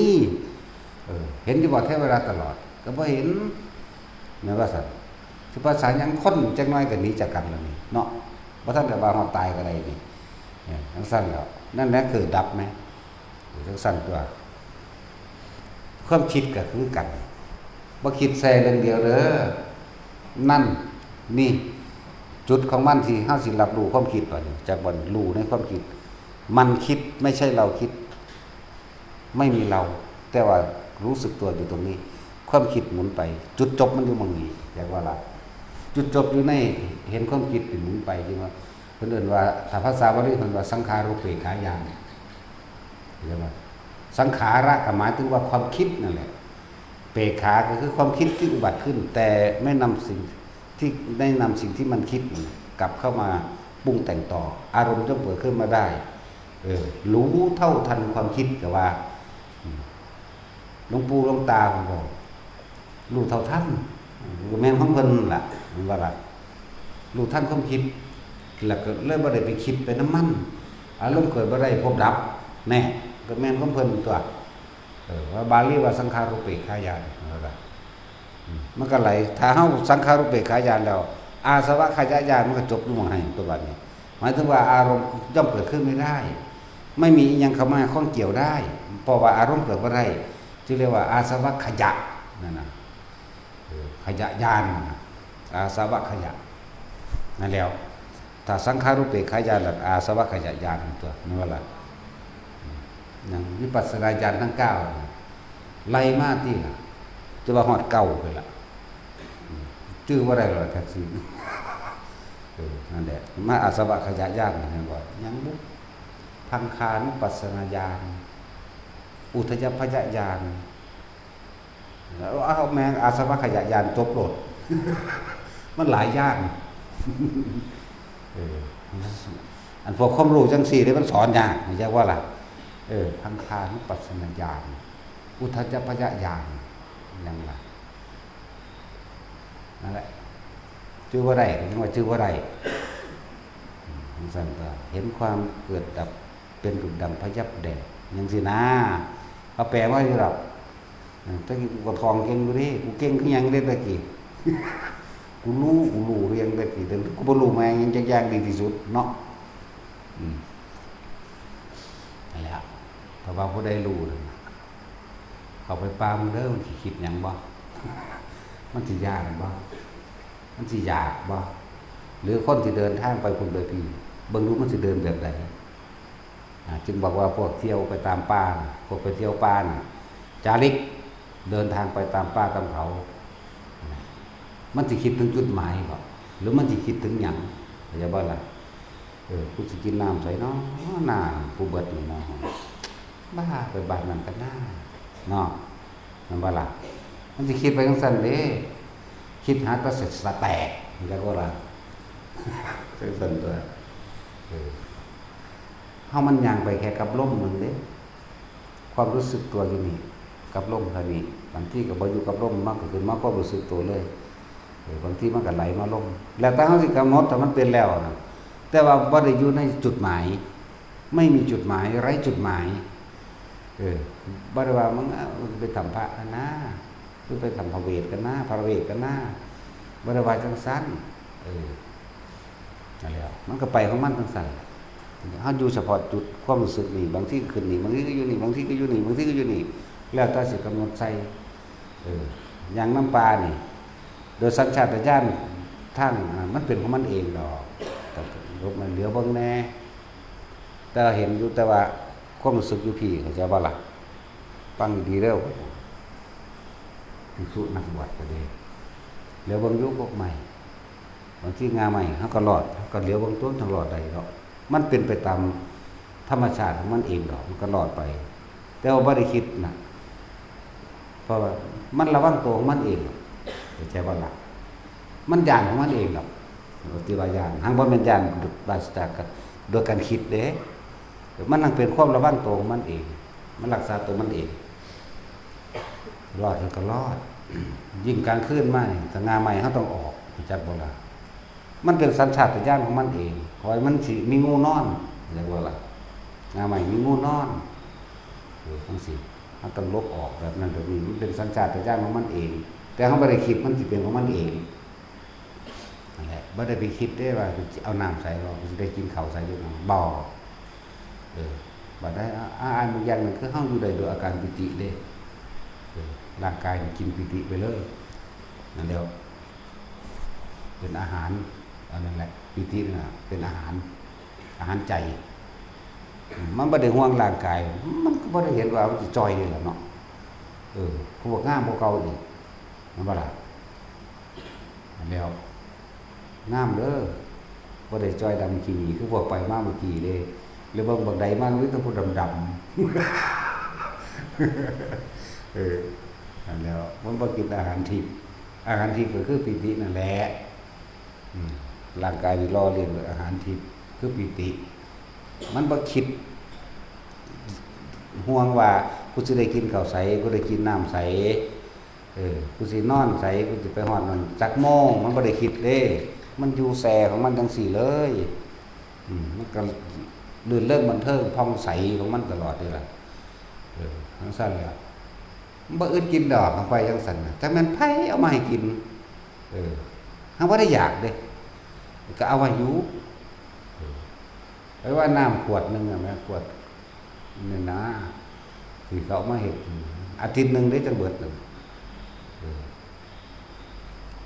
Speaker 1: เห็นอยู่บ่แท้เวลาตลอดก็บ่เห็นแม่นว่าซั่นสิภาษาหยังคนจักหน่อยก็หนีจากกันแล้วนี่เนาะบ่ทันได้ว่าเฮาตายก็ได้นี่จังซั่นแล้วนั่นแหละคือดับมั้ยจังซั่นตัวความคิดก็คือกันบ่คิดแซ่เรื่องเดียวเด้อนั่นนี่จุดของมันที่เฮาสิรับรู้ความคิดบ่นี่จากบ่รู้ในความคิดมันคิดไม่ใช่เราคิดไม่มีเราแต่ว่ารู้สึกตัวอยู่ตรงนี้ความคิดหมุนไปจุดจบมันอยู่ตรงนี้อยากว่าล่ะจุดจบอยู่ในเห็นความคิดหมุนไปจริงว่าเพิ่นเอิ้นว่าถ้าภาษาบาลีเพิ่นว่าสังขารุปเปขายานเรียกว่าสังขาระก็หมายถึงว่าความคิดนั่นแหละเปขาก็คือความคิดที่อุบัติขึ้นแต่ไม่นำสิ่งที่มันคิดกลับเข้ามาปรุงแต่งต่ออารมณ์จะเกิดขึ้นมาได้รู้เท่าทันความคิดก็ว่าหลวงปู่หลวงตาผมบอกรู้เท่าทันแม่นของเพิ่นล่ะมันว่าล่ะรู้ทันความคิดแล้วก็เลยบ่ได้ไปคิดไปน้ำมันอารมณ์เกิดบ่ได้พบดับแน่ก็แม่นของเพิ่นตัวว่าบาลีว่าสังขารุปเปขายานมันก็ไหลถ้าเฮาสังขารุปเปขายานแล้วอาสวะขยายานมันก็จบลงให้ตัวบัดนี้หมายถึงว่าอารมณ์ย่อมเกิดขึ้นไม่ได้ไม่มีอีหยังเข้ามาข้องเกี่ยวได้เพราะว่าอารมณ์เกิดบ่ได้จึงเรียกว่าอาสวะขยะนั่นน่ะขยะยานอาสวะขยะนั่นแล้วถ้าสังขารุปเปขายานแล้วอาสวะขยะยานตัวนั่นว่าล่ะอย่างวิปัสสนาญาณทั้ง9ไล่มาที่ล่ะจะว่าฮอดเก่าไปล่ะชื่อว่าได้หรอแท็กซี่นั่นแหละมาอาสวะขยะญาณนั่นว่ายังบุพังคานุปัสสนาญาณอุทยพยญาณแล้วเอาแม่อาสวะขยะญาณจบโลดมันหลายญาณอันพวกความรู้จังซี่ได้มันสอนยากไม่ใช่ว่าล่ะพังคานุปัสสนาญาณอุทยพยญาณยังล่ะนั่นแหละชื่อว่าไรก็ยังว่าชื่อว่าไรสั่นก็เห็นความเกิดดับเป็นดุจดังพยับแดดยังสินะเอาแปลว่าอยู่หรอกตะกี้กูก็ทองเก่งดูดิกูเก่งขึ้นยังเล่นตะกี้กูรู้เรียงตะกี้แต่กูบ่รู้มายังจะยากดีที่สุดเนาะนั่นแหละเพราะว่าผู้ใดรู้เขาไปปามึงเด้อมันสิคิดหยังบ่มันสิยากบ่มันสิยากบ่หรือคนที่เดินทางไปพุ่นไปพี่เบิ่งดูมันสิเดินแบบใดจึงบอกว่าพวกเที่ยวไปตามป่าพวกไปเที่ยวป่าจาริกเดินทางไปตามป่าตามเขามันสิคิดถึงจุดหมายบ่หรือมันสิคิดถึงหยังอย่าบ่ล่ะกูสิกินน้ำใส่เนาะน้ากูเบิดนี่เนาะบ้าไปบ้านนั้นกันหน้า เนาะมันบ่ล่ะมันสิคิดไปจังซั่นเด้คิดหาแตะเสร็จสะแตกจักว่าล่ะจังซั่นตัวเฮามันย่างไปแค่กับลมนึงเด้ความรู้สึกตัวอยู่นี่กับลมเท่านี้บางทีก็บ่อยู่กับลมมากก็ขึ้นมาก็รู้สึกตัวเลยบางทีมันก็ไหลมาลมแล้วแต่เฮาสิกำหนดถ้ามันเป็นแล้วนะแต่ว่าบ่ได้อยู่ในจุดหมายไม่มีจุดหมายไร้จุดหมายบ่ได้ว่ามึงไปทำพระนะหรือไปทำพระเวทกันนะพระเวทกันนะบ่ได้ว่าจังซั่นนั่นแหละมันก็ไปของมันจังซั่นเฮาอยู่เฉพาะจุดความรู้สึกนี่บางทีขึ้นนี่บางทีก็อยู่นี่บางทีก็อยู่นี่บางทีก็อยู่นี่แล้วแต่สิกำหนดใส่อย่างน้ำปลานี่โดยสัญชาตญาณทางมันเป็นของมันเองดอกแต่รบมันเหลือเบิ่งแน่แต่เห็นอยู่แต่ว่าความรู้สึกอยู่พี่เข้าใจบ่ล่ะฟังดีเด้อภิกษุนักบวชก็ดีเหลือเบิ่งอยู่พวกใหม่บางทีงาใหม่เฮาก็รอดก็เหลือเบิ่งต้นทั้งรอดได้ดอกมันเป็นไปตามธรรมชาติของมันเองดอกมันก็รอดไปแต่ว่าบ่ได้คิดนะเพราะว่ามันระวังตัวของมันเองเข้าใจบ่ล่ะมันญาณของมันเองดอกปฏิบัติญาณหังบ่แม่นญาณปราศจากโดยการคิดเด้มันนั่งเป็นความระวังตัวของมันเองมันรักษาตัวมันเองรอดก็รอดยิ่งกลางคืนมาถ้างาใหม่เฮาต้องออกจักบ่ล่ะมันเป็นสัญชาตญาณของมันเองคอยมันสิมีงูนอนเรียกว่าล่ะงาใหม่มีงูนอนจังซี่มันต้องลบออกแบบนั้นแบบนี้มันเป็นสัญชาตญาณของมันเองแต่เฮาบ่ได้คิดมันสิเป็นของมันเองนั่นแหละบ่ได้ไปคิดได้ว่าเอาน้ำใส่บ่สิได้กินข้าวใส่อยู่บ่บัดได้อันอย่างนึงคือเฮาอยู่ได้โดยอาการปิติเด้ร่างกายกินปิติไปเลยนั่นแล้วเป็นอาหารอันนั้นแหละปิติน่ะเป็นอาหารใจมันบ่ได้ห่วงร่างกายมันก็บ่ได้เห็นว่ามันสิจ่อยนี่แหละเนาะพวกงามพวกเก่าอีกมันบ่ล่ะอันแล้วงามเด้อบ่ได้จ่อยดำขี้คือพวกไปมาเมื่อกี้เด้หรือเบิ่งบักใดมามีแต่ผู้ดำนั่นแล้วมันบ่กินอาหารทิพย์ก็คือปิตินั่นแหละร่างกายนี่รอเลี้ยงด้วยอาหารทิพย์คือปิติมันบ่คิดห่วงว่ากูสิได้กินข้าวใสกูได้กินน้ำใสกูสินอนใสกูสิไปฮอดนั่นจักโมงมันบ่ได้คิดเด้มันอยู่แสของมันจังซี่เลยมันก็ลื่นเริงบันเทิงผ่องใสของมันตลอดนี่ล่ะจังซั่นแหละบ่อึดกินดอกเอาไปจังซั่นน่ะแต่มันไผเอามาให้กินเฮาบ่ได้อยากเด้ก็เอาไว้อยู่ไว้ว่าน้ำขวดนึงอ่ะแม่ขวดนี่นะที่เขามาเฮ็ดอาทิตย์นึงได้จังเบิดนึง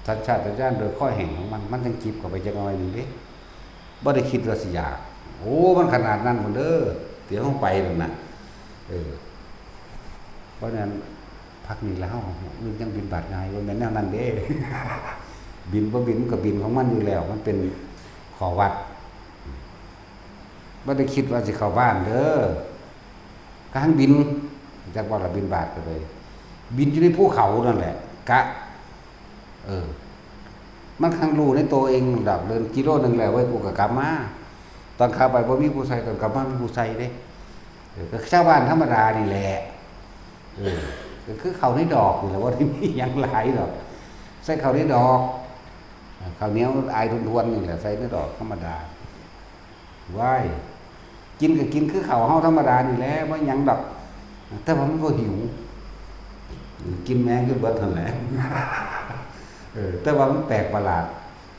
Speaker 1: สัญชาตญาณโดยข้อแห่งของมันจังจิบเข้าไปจักหน่อยนึงเด้บ่ได้คิดว่าสิอยากโอ้มันขนาดนั้นพุ่นเด้อเดี๋ยวเฮาไปนั่นน่ะเพราะนั้นพักนี้แล้วมันยังบินบาทง่ายบ่แม่นแนวนั้นเด้ บินบ่บินก็บินของมันอยู่แล้วมันเป็นขอวัดบ่ได้คิดว่าสิเข้าบ้านเด้อการบินจักว่าละบินบาทก็เลยบินอยู่ในภูเขานั่นแหละกะมันคังรู้ในตัวเองดอกเดินกิโลนึงแล้วไว้กูก็กลับมาตอนเข้าไปบ่มีผู้ใส่ตอนกลับมามีผู้ใส่เด้ก็ชาวบ้านธรรมดานี่แหละก็คือเขาในดอกนี่แหละว่าที่มีหยังหลายดอกใส่เขาในดอกข้าวเหนียวอายทวนๆนี่แหละใส่ในดอกธรรมดาว้ายกินก็กินคือข้าวเฮาธรรมดานี่แหละบ่หยังดอกแต่ว่ามันก็หิวกินแมงจนเบิดนั่นแหละแต่ว่ามันแปลกประหลาด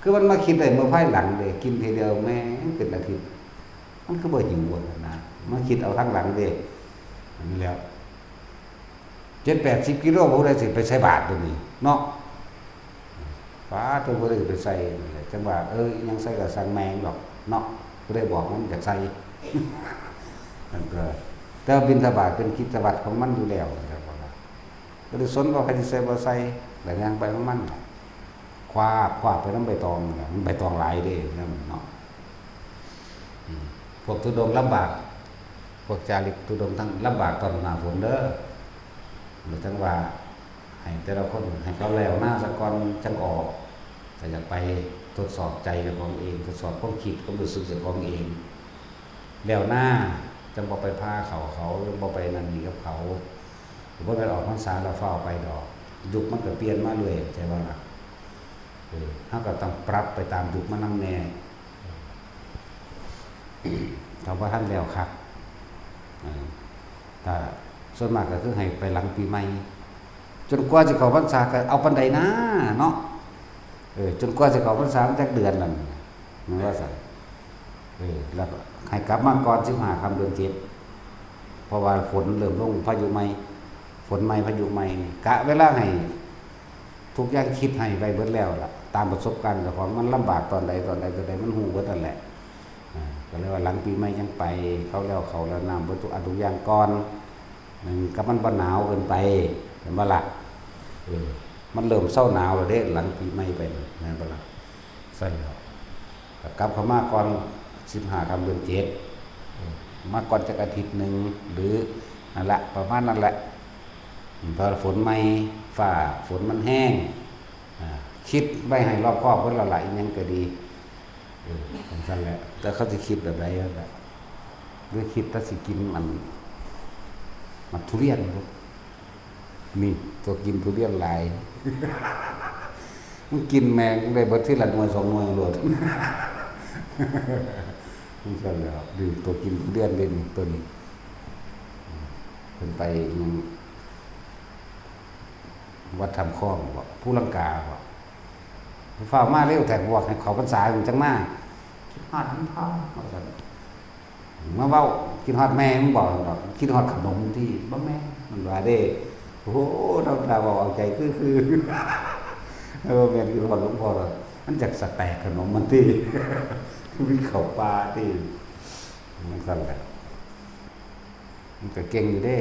Speaker 1: คือมันมาคิดได้เมื่อภายหลังเด้กินทีเดียวแม่งเป็นอาทิตย์มันก็บ่หิวนะมาคิดเอาทั้งหลังเด้นี่แล้ว7-80 กิโลบ่ได้สิไปใส่บาตรตัวนี้เนาะฟ้าตัวบ่ได้ไปใส่จังว่ายังใส่ก็สั่งแมงดอกเนาะบ่ได้บอกมันอยากใส่มันก็แต่บิณฑบาตเป็นกิจวัตรของมันอยู่แล้วครับบ่ได้สนว่าใครสิใส่บ่ใส่แต่ยังไปของมันคว้าไปน้ำใบตองมันใบตองหลายเด้นั่นเนาะพวกทุดงลำบากพวกจาริกทุดงทั้งลำบากตอนหน้าฝนเด้อ หรือจังว่าให้แต่ละคนให้เขาแล้วหน้าสะกอนจังออกแต่อยากไปทดสอบใจกับของเองทดสอบความคิดความรู้สึกของเองแล้วหน้าจังบ่ไปพาเขาบ่ไปนั่นนี่กับเขาหรือว่าไปออกพรรษาแล้วเฝ้าไปดอกยุคมันก็เปลี่ยนมาเลยใช่ว่าล่ะเฮาก็ต้องปรับไปตามยุคมันนำแน่เขาว่าท่านแล้วครับถ้าส่วนมากก็คือให้ไปหลังปีใหม่จนกว่าจะเข้าพรรษาก็เอาปานใดนะเนาะจนกว่าจะเข้าพรรษาจักเดือนนั่นมันว่าซั่นแล้วก็ให้กลับมาก่อน15ค่ำเดือน7เพราะว่าฝนเริ่มลงพายุใหม่ฝนใหม่พายุใหม่กะเวลาให้ทุกอย่างคิดให้ไว้เบิดแล้วล่ะตามประสบการณ์ของมันลำบากตอนใดมันฮู้เบิดนั่นแหละก็เลยว่าหลังปีใหม่ยังไปเขาแล้วน้ำบรรทุกทุกอย่างก่อนกับมันบ่หนาวเกินไปเห็นบ่ล่ะมันเริ่มเศร้าหนาวแล้วเด้หลังปีใหม่ไปนั่นบ่ล่ะใช่ครับกลับเข้ามาก่อน15ค่ำเดือน7มาก่อนจักอาทิตย์นึงหรือนั่นแหละประมาณนั้นแหละพอฝนใหม่ฟ้าฝนมันแห้งคิดไว้ให้รอบคอบเพิ่นละหลายยังก็ดีนั่นแหละแต่เขาสิคิดแบบใดนั่นแหละหรือคิดถ้าสิกินมันทุเรียนนี่ตัวกินทุเรียนหลายมันกินแมงได้เบิดทีละหน่วย2หน่วยโลดมันซั่นแหละดูตัวกินทุเรียนเล่นตัวนี้เพิ่นไปวัดทำข้องบ่ผู้ลังกาบ่ฟ้ามาเร็วแต่บอกให้เขาพรรษาจังมาคิดฮอดทั้งพ่อว่าซั่นมาเว้าคิดฮอดแม่มันบอกดอกคิดฮอดขนมที่บ่แม่มันว่าเด้โอ้โหเราบอกเอาใจคือแม่นคิดฮอดหลวงพ่อมันจักสแต็กขนมมันที่มีข้าวปลาที่มันซั่นแหละมันก็เก่งอยู่เด้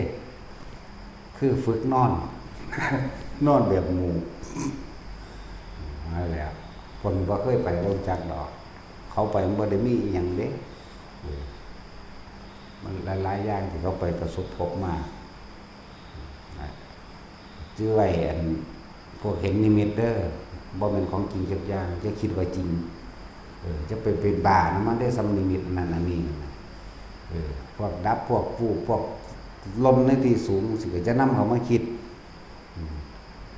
Speaker 1: คือฝึกนอนแบบหมู่นั่นแหละคนบ่เคยไปรู้จักดอกเขาไปมันบ่ได้มีอีหยังเด้มันหลายๆอย่างที่เขาไปประสบพบมาชื่อไว้อันพวกเห็นนิมิตเด้อบ่แม่นของจริงจักอย่างจะคิดว่าจริงจะเป็นบ้านะมันได้สำนิมิตนั่นอันนี้พวกดับพวกฟูพวกลมในที่สูงสิก็จะนำเขามาคิด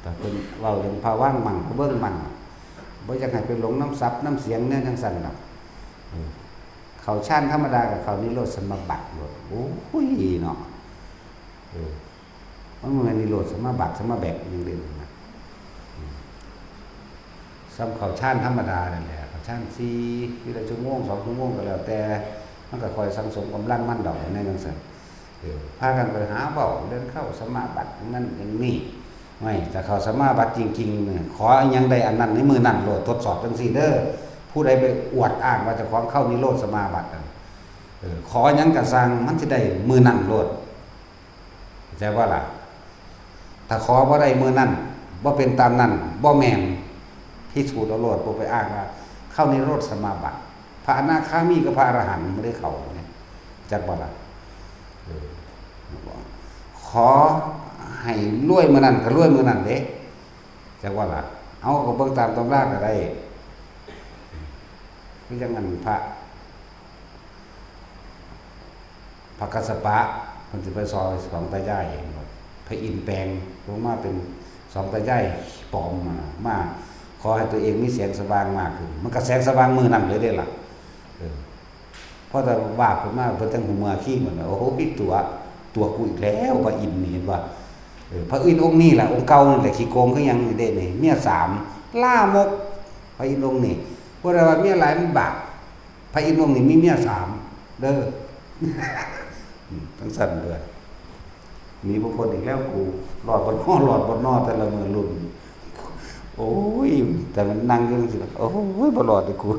Speaker 1: แต่เพิ่นเว้าเรื่องภาว่างมั่งเบิ่งมั่งบ่อยากให้ไปหลงน้ำซับน้ำเสียงเนี่ยจังซั่นดอกเขาชานธรรมดากับเขานิโรธสมาบัติโลดโอ้ยเนาะมันเหมือนนิโรธสมาบัติสมาแบกอย่างเดียวนะซ้ำเขาชานธรรมดานั่นแหละเขาชาน4ทีละชั่วโมง2ชั่วโมงก็แล้วแต่มันก็คอยสังสมกำลังมันดอกในจังซั่นพากันไปหาเว้าเรื่องเข้าสมาบัตินั่นอย่างนี้ไม่แต่เขาสมาบัติจริงๆเนี่ยขอยังได้อันนั้นในมือนั่นโลดทดสอบจังซี่เด้อผู้ใดไปอวดอ้างว่าจะของเข้านิโรธสมาบัติขอยังกระสังมันสิได้มือนั่นโลดแต่ว่าล่ะถ้าขอบ่ได้มือนั่นบ่เป็นตามนั้นบ่แม่นพิสูจน์เอาโลดบ่ไปอ้างว่าเข้านิโรธสมาบัติพระอนาคามีกับพระอรหันต์บ่ได้เข้าเนี่ยจักบ่ล่ะขอให้รวยมื้อนั้นก็รวยมื้อนั้นเด้จักว่าล่ะเอาก็เบิ่งตามตำราก็ได้คือจังนั้นพระกัสสปะเพิ่นสิไปซอยสองตายายพระอินทร์แปลงลงมาเป็นสองตายายปลอมมาขอให้ตัวเองมีแสงสว่างมากขึ้นมันก็แสงสว่างมื้อนั้นเลยเด้ล่ะพอแต่ว่าขึ้นมาเพิ่นจังหูเมื่อขี้เหมือนโอ้โหพี่ตัวกูอีกแล้วพระอินทร์นี่เห็นว่าพระอินทร์องค์นี้แหละองค์เก่านั่นแหละขี้โกงคือหยังเด้นี่เมีย3ล่ามกพระอินทร์องค์นี้บ่ได้ว่าเมียหลายมันบาปพระอินทร์องค์นี้มีเมีย3เด้อทั้งสั่นเลยมีพระพลอีกแล้วกูหลอดบนนอแต่ละมือรุ่นโอ้ยแต่มันนั่งอยู่สิโอ้ยบ่หลอดเลยกู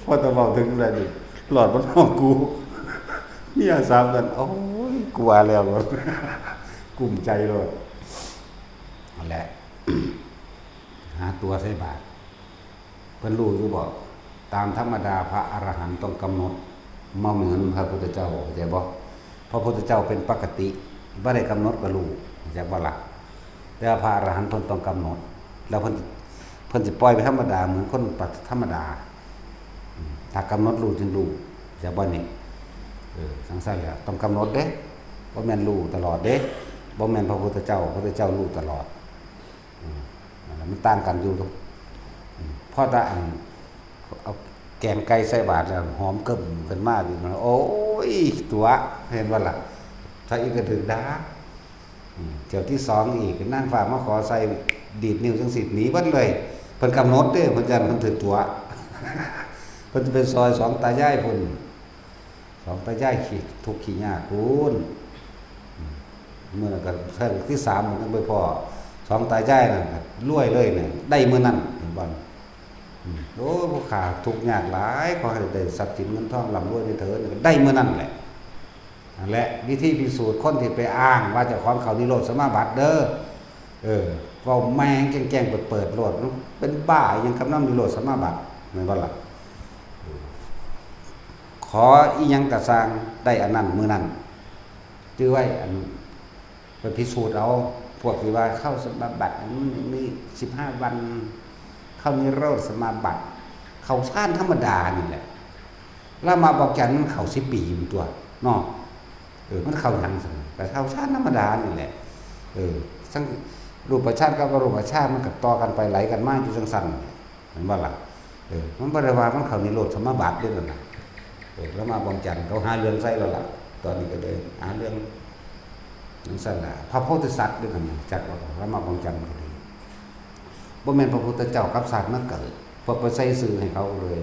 Speaker 1: พอตะเว้าถึงอะไรนี่หลอดบนนอกูเมีย3กันโอ้ยกลัวแล้วบ่กลุ้มใจเลยนั่นแหละหาตัวใส่บาตรเพิ่นรู้อยู่บ่ตามธรรมดาพระอรหันต์ต้องกำหนดมาเหมือนพระพุทธเจ้าเข้าใจบ่พ พระพุทธเจ้าเป็นปกติบ่ได้กำหนดก็รู้จากบ่ล่ะแต่พระอรหันต์เพิ่นต้องกำหนดแล้วเพิ่นสิปล่อยไปธรรมดาเหมือนคนธรรมดาถ้ากำหนดรู้จึงรู้จากบ่นี่จังซั่นแหละต้องกำหนดเด้บ่แม่นรู้ตลอดเด้บ่แม่นพระพุทธเจ้ารู้ตลอดมันต่างกันอยู่ตรงพอตาอันเอาแกงไก่ใส่บาตรแล้วหอมกึ่มขึ้นมาดิมันโอ้ยตัวเห็นว่าล่ะถ้าอีกก็ถึงดาเที่ยวที่2อีกนั่งฝากมาขอใส่ดีดนิ้วจังสิหนีเบิดเลยเพิ่นกำหนดเด้เพิ่นจันเพิ่นถึงตัวเพิ่นจะเป็นซอย2ตายายเพิ่น2ตายายขี้ทุกข์ขี้ยากคุณเมื่อก็เทิงที่3มันไปพอ2ตายายนั่นรวยเลยเนี่ยได้มื้อนั้นเห็นบ่โอ้ผู้ขาทุกข์ยากหลายขอให้ได้ทรัพย์สินเงินทองร่ำรวยได้เถิดได้มื้อนั้นแหละนั่นแหละวิธีพิสูจน์คนที่ไปอ้างว่าเจ้าของเขานิโรธสมาบัติเด้อเว้าแมงแกล้งๆเปิดโลดเป็นบ้ายังกำนำนิโรธสมาบัติแม่นบ่ล่ะขออีหยังก็สร้างได้อันนั้นมื้อนั้นจื้อไว้อันไปพิสูจน์เอาพวกที่ว่าเข้าสมาบัติมี15วันเข้านิโรธสมาบัติเขาชาติธรรมดานี่แหละแล้วมาบอกจันมันเข้า10 ปีอยู่ตัวเนาะมันเข้าหยังซั่นแต่เข้าชาติธรรมดานี่แหละทั้งรูปชาติกับอรูปชาติมันก็ต่อกันไปไหลกันมาอยู่จังซั่นเห็นบ่ล่ะมันบ่ได้ว่ามันเข้านิโรธสมาบัติเด้อนั่นน่ะแล้วมาบอกจันเขาหาเรื่องใส่แล้วล่ะตอนนี้ก็เลยหาเรื่องนั่นซั่นล่ะพระโพธิสัตว์ด้วยกันจักว่าแล้วมาบอกจันก็ดีบ่แม่นพระพุทธเจ้ากับสัตว์มาเกิดพวกไปใส่ซื่อให้เขาเลย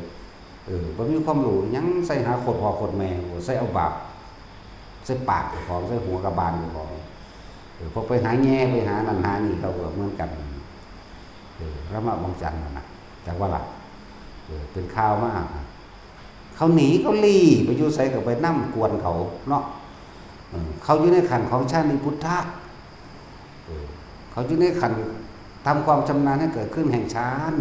Speaker 1: บ่มีความรู้หยังใส่หาโคตรพ่อโคตรแม่ใส่เอาบาปใส่ปากของใส่หัวกระบาลของพวกไปหาแง่ไปหานั่นหานี่เขาก็เหมือนกันแล้วมาบอกจันน่ะจักว่าล่ะเป็นข่าวมากเขาหนีเขาลี่ไปอยู่ไสก็ไปนำกวนเขาเนาะเขาอยู่ในขันของชาติพุทธะเขาอยู่ในขันทำความชำนาญให้เกิดขึ้นแห่งฌาน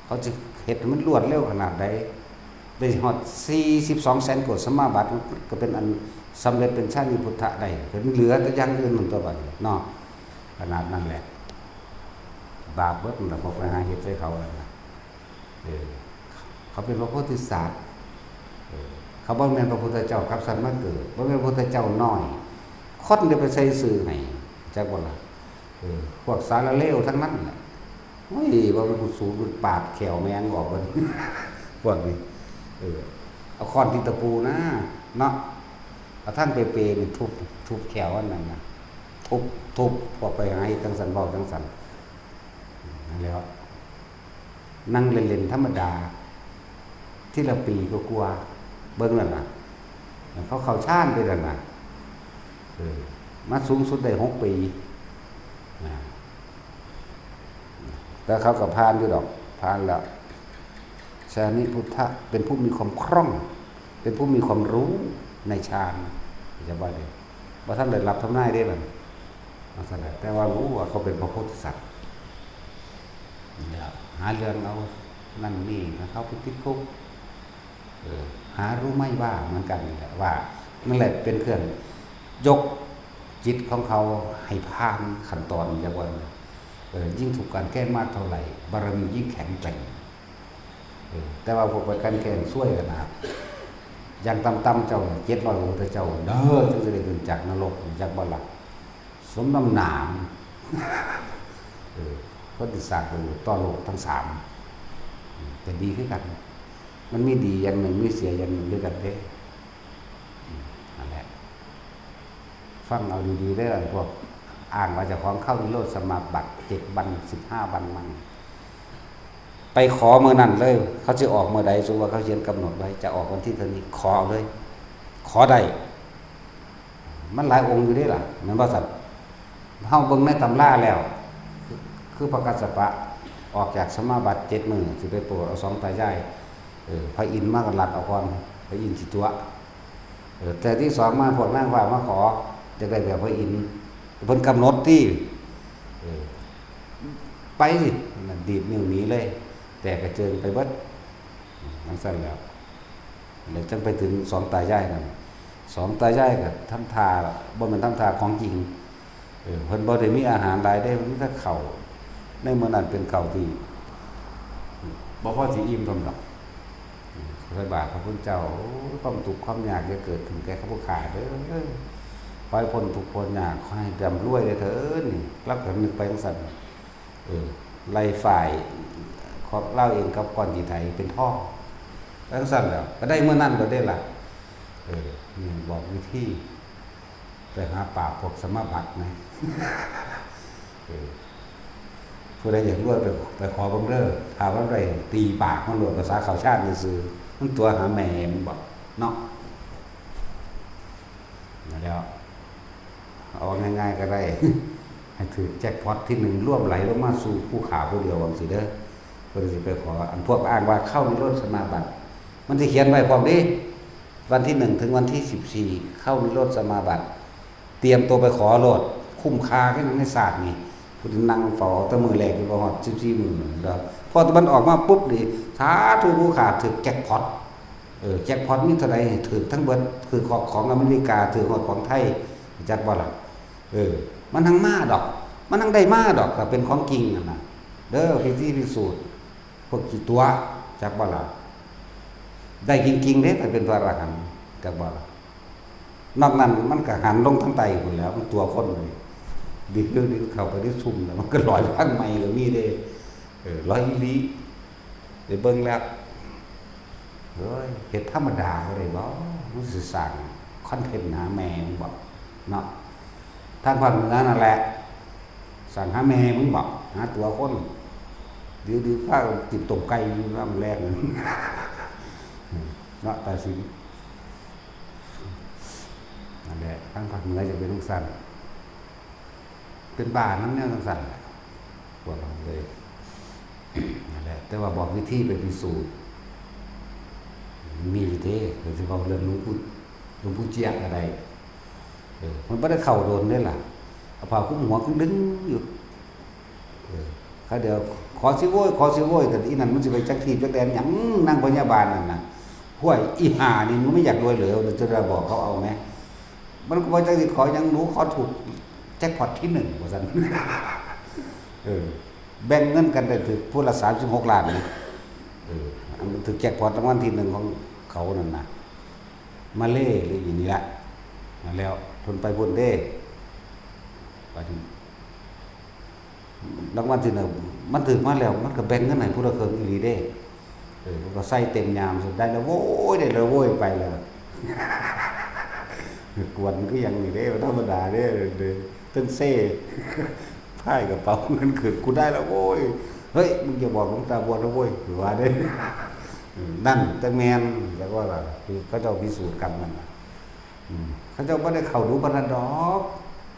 Speaker 1: เขาจะเห็นมันรวดเร็วขนาดใดได้ฮอด42 แสนกว่าสมาบัติก็เป็นอันสำเร็จเป็นชาติพุทธะได้เป็นเหลือแต่อย่างอื่นมันตัวบัดเนาะขนาดนั้นแหละบาปเบิดมันบ่ไปหาเฮ็ดใส่เขาแล้วนะเขาเป็นพระโพธิสัตว์เขาบ่แม่นพระพุทธเจ้ากับสัตว์มาเกิดบ่แม่นพระพุทธเจ้าน้อยคนได้ไปใส่ซื่อให้จักว่าล่ะพวกสารเลวทั้งนั้นแหละโอ้ยบ่เป็นผู้สูงปาดแขวแมงออกเบิดพวกนี้เอาค้อนที่ตะปูนะเนาะเอาท่านเปๆนี่ทุบแขวอันนั้นนะทุบพอไปหาอีกจังสันเว้าจังสันนั่นแหละนั่งเล่นๆธรรมดาที่ละปีก็กลัวเบิ่งนั่นน่ะเขาเข้าชาญไปนั่นน่ะมาสูงสุดได้6 ปีแต่เขาก็ผ่านอยู่ดอกผ่านแล้วชานิพุทธะเป็นผู้มีความคล่องเป็นผู้มีความรู้ในฌานจะว่าได้ว่าท่านได้รับทำนายได้เลยแต่ว่ารู้ว่าเขาเป็นพระโพธิสัตว์หาเรื่องเอานั่นนี่เขาไปติดคุกหารู้ไม่ว่าเหมือนกันว่านั่นแหละเป็นเครื่องยกจิตของเขาให้ผ่านขั้นตอนอย่างว่ายิ่งถูกการแก้มากเท่าไหร่บารมียิ่งแข็งแกร่งแต่ว่าพวกไปกันแข่งช่วยกันนะอย่างต่ำๆเจ้า700 องค์เจ้าเด้อจึงจะได้ขึ้นจากนรกจากบ่ล่ะสมน้ำหนามก็ติดสากอยู่ต่อโลกทั้ง3แต่ดีขึ้นกันมันมีดีอย่างหนึ่งมีเสียอย่างหนึ่งด้วยกันเด้นั่นแหละฟังเอาดีๆได้พวกอ่านว่าเจ้าของเข้านิโรธสมาบัติ7 วัน15 วันมันไปขอเมื่อนั้นเลยเขาจะออกเมื่อใดสมมุติว่าเขาเขียนกำหนดไว้จะออกวันที่เท่านี้ขอเลยขอได้มันหลายองค์อยู่เด้ล่ะนั่นว่าสัตว์เฮาเบิ่งในตำราแล้วคือพระกัสสปะออกจากสมาบัติ7 มื้อสิไปโปรดเอา2 ตายายพระอินทร์มากันลัดเอาก่อนพระอินทร์สิตัวแต่ที่2มาพวกนางฟ้ามาขอจะได้แบบพระอินทร์เพิ่นกำหนดที่ไปสิดีดนิ้วหนีเลยแต่กระเจิงไปเบิดมันสั้นแล้วจังไปถึง2 ตายายนั่น สองตายายก็ทำทาบ่แม่นทำทาของจริงเพิ่นบ่ได้มีอาหารหลายได้มีแต่ข้าวในมื้อนั้นเป็นข้าวที่บ่พอสิอิ่มทำดอกใส่บาตรพระพุทธเจ้าความทุกข์ความยากจะเกิดขึ้นแก่ข้าพเจ้าเด้อขอให้พ้นทุกข์พ้นยากขอให้ร่ำรวยได้เถิดนี่รับกันนึกไปจังซั่นไล่ฝ่ายขอเล่าเองกับก่อนที่ไทยเป็นท่อจังซั่นแล้วก็ได้มื้อนั้นก็ได้ล่ะนี่บอกวิธีไปหาป่าพวกสมบัติไงผู้ใดอยากรวยไปขอบังเด้อถามว่าไรตีปากมันหลวงภาษาข่าวชาติซื่อมันตัวหาแม่มันบอกเนาะแล้วเอาง่ายๆก็ได้ให้ถือแจ็คพอตที่หนึ่งร่วมไหลลงมาสู่ผู้ข่าวผู้เดียววังสิเด้อเพื่อจะไปขออันพวกอ้างว่าเข้าในรถสมาบัติมันจะเขียนไว้พร้อมดิวันที่1ถึงวันที่14เข้าในรถสมาบัติเตรียมตัวไปขอโลดคุ้มค่าแค่นั้นในศาสตร์นี่พุทธนั่งฝ่อตะมือแรกอยู่ประมาณ14 มื้อแล้วพอมันออกมาปุ๊บนี่สาธุผู้ขาดถึกแจ็คพอตแจ็คพอตนี่เท่าไหร่ถึกทั้งเบิดคือของอเมริกาถึกของไทยจักบ่ล่ะมันทั้งมาดอกมันทั้งได้มาดอกก็เป็นของจริงนั่นน่ะเด้อพิสูจน์พวกกี่ตัวจักบ่ล่ะได้จริงๆเด้แต่เป็นตัวอรหันต์จักบ่ล่ะนอกนั้นมันก็หันลงทั้งไตพุ่นแล้วมันตัวคนเลยดิเรื่องนี้เข้าไปได้ซุ่มแล้วมันก็ลอยข้างในแล้วมีเด้ลอยอีหลีได้เบิ่งแล้วเฮ้ยเฮ็ดธรรมดาบ่ได้บ่มันสิสร้างคอนเทนต์หาแม่มึงบ่เนาะทางภาคเหนือนั่นแหละสั่งหาแม่มึงบ่หาตัวคนดื้อๆพาติดตกไก่อยู่นำแรงเนาะแต่สินั่นแหละทางภาคเหนือจะเป็นจังซั่นเป็นบ้านนั้นแนวจังซั่นพวกเราเลยนั่นแหละแต่ว่าบอกวิธีไปพิสูจน์มีเด้โดยเฉพาะเรื่องหลวงปู่เจียกอะไรมันไม่ได้เข้าโดนได้ล่ะเอาผ้าคลุมหัวคือดึงอยู่เขาเดี๋ยวขอสิโว้ยแต่อีนั่นมันสิไปจักทีจักแดนหยังนั่งพยาบาลนั่นน่ะห้วยอีห่านี่มันไม่อยากรวยเหลือจะได้บอกเขาเอาไหมมันก็บ่จักสิขอหยังหนูขอถูกแจ็คพอตที่1ว่าซั่นแบ่งเงินกันได้ถึงผู้ละ36 ล้านนี่มันถึงแจ็คพอตรางวัลที่1ของเขานั่นน่ะมาเล่หรืออย่างนี้ละแล้วทนไปพุ่นเด้ไปถึงรางวัลที่1มันถึงมาแล้วมันก็แบ่งเงินให้ผู้ละครึ่งอีหลีเด้มันก็ใส่เต็มยามสุดได้แล้วโว้ยได้แล้วโว้ยไปแล้วกวนก็ยังนี่เด้ธรรมดาเด้ตึ้งเซ่ไพ่กระเป๋าเงินขึ้นกูได้แล้วโว้ยเฮ้ยมึงอย่าบอกหลวงตาบัวแล้วโว้ยหรือว่าเด้นั่นแต่แมนแล้วก็ล่ะคือเขาเจ้าพิสูจน์กันมันเขาเจ้าไม่ได้เข้าดูปานดอก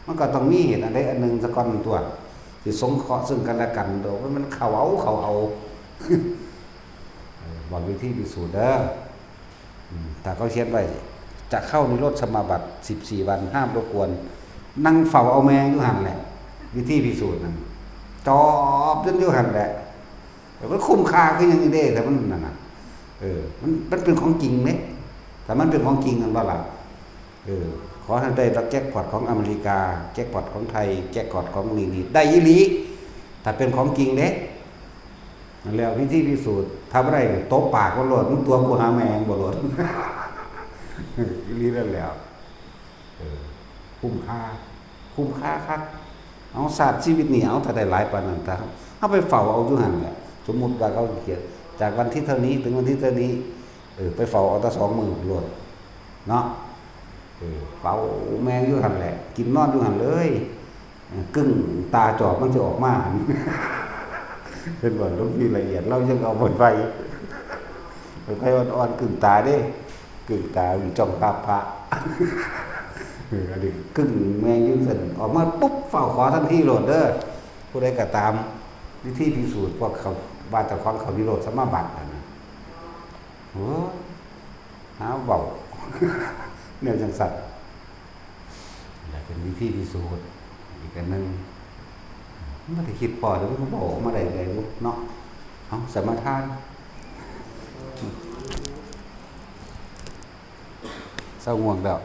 Speaker 1: มันก็ต้องมีเหตุอันใดอันหนึ่งสักก้อนตัวสิสงเคราะห์ซึ่งกันและกันโดยมันเข้าเอาบอกวิธีพิสูจน์เด้อแต่เขาเขียนไว้จะเข้าในรถสมาบัติ14 วันห้ามรบกวนนั่งเฝ้าเอาแมงอยู่หั่นแหละวิธีพิสูจน์นั่นจอบจนอยู่หั่นแหละแต่มันคุ้มค่าคือยังนี้เด้แต่มันนั่นน่ะมันเป็นของจริงไหมแต่มันเป็นของจริงกันบ่ล่ะขอท่านได้รับแจ็คพอตของอเมริกาแจ็คพอตของไทยแจ็คพอตของนี่ได้อีหลีถ้าเป็นของจริงเด้นั่นแล้ววิธีพิสูจน์ทำอะไรตบปากบ่หลดมันตัวกูหาแมงบ่หลดอีหลีนั่นแล้วคุ้มค่าครับเอาศาสตร์ชีวิตนี่เอาถ้าได้หลายปานนั้นถ้าเอาไปเฝ้าเอาอยู่หั่นแหละสมมุติว่าเขาเขียนจากวันที่เท่านี้ถึงวันที่เท่านี้ไปเฝ้าเอาแต่2 มื้อโลดเนาะเฝ้าแมงอยู่หั่นแหละกินนอนอยู่หั่นเลยกึ่งตาจอบมันจะออกมาเป็นบ่ลงที่ละเอียดเรายังเอาบนไฟอ่อนๆกึ่งตาเด้กึ่งตาอยู่จ้องภาพพระอันนี้กึ่งแมงอยู่ซั่นออกมาปุ๊บเฝ้าขอทันทีโลดเด้อผู้ใดก็ตามวิธีพิสูจน์พวกเขาบ้านเจ้าของเขาวิโรธสมาบัตินั่นน่ะโอ้หาเว้าแนวจังซั่นนั่นเป็นวิธีพิสูจน์อีกอันนึงมันบ่ได้คิดพอเดี๋ยวมันบอกมาได้เลยเนาะเอาสมาทานเศร้าง่วงแล้ว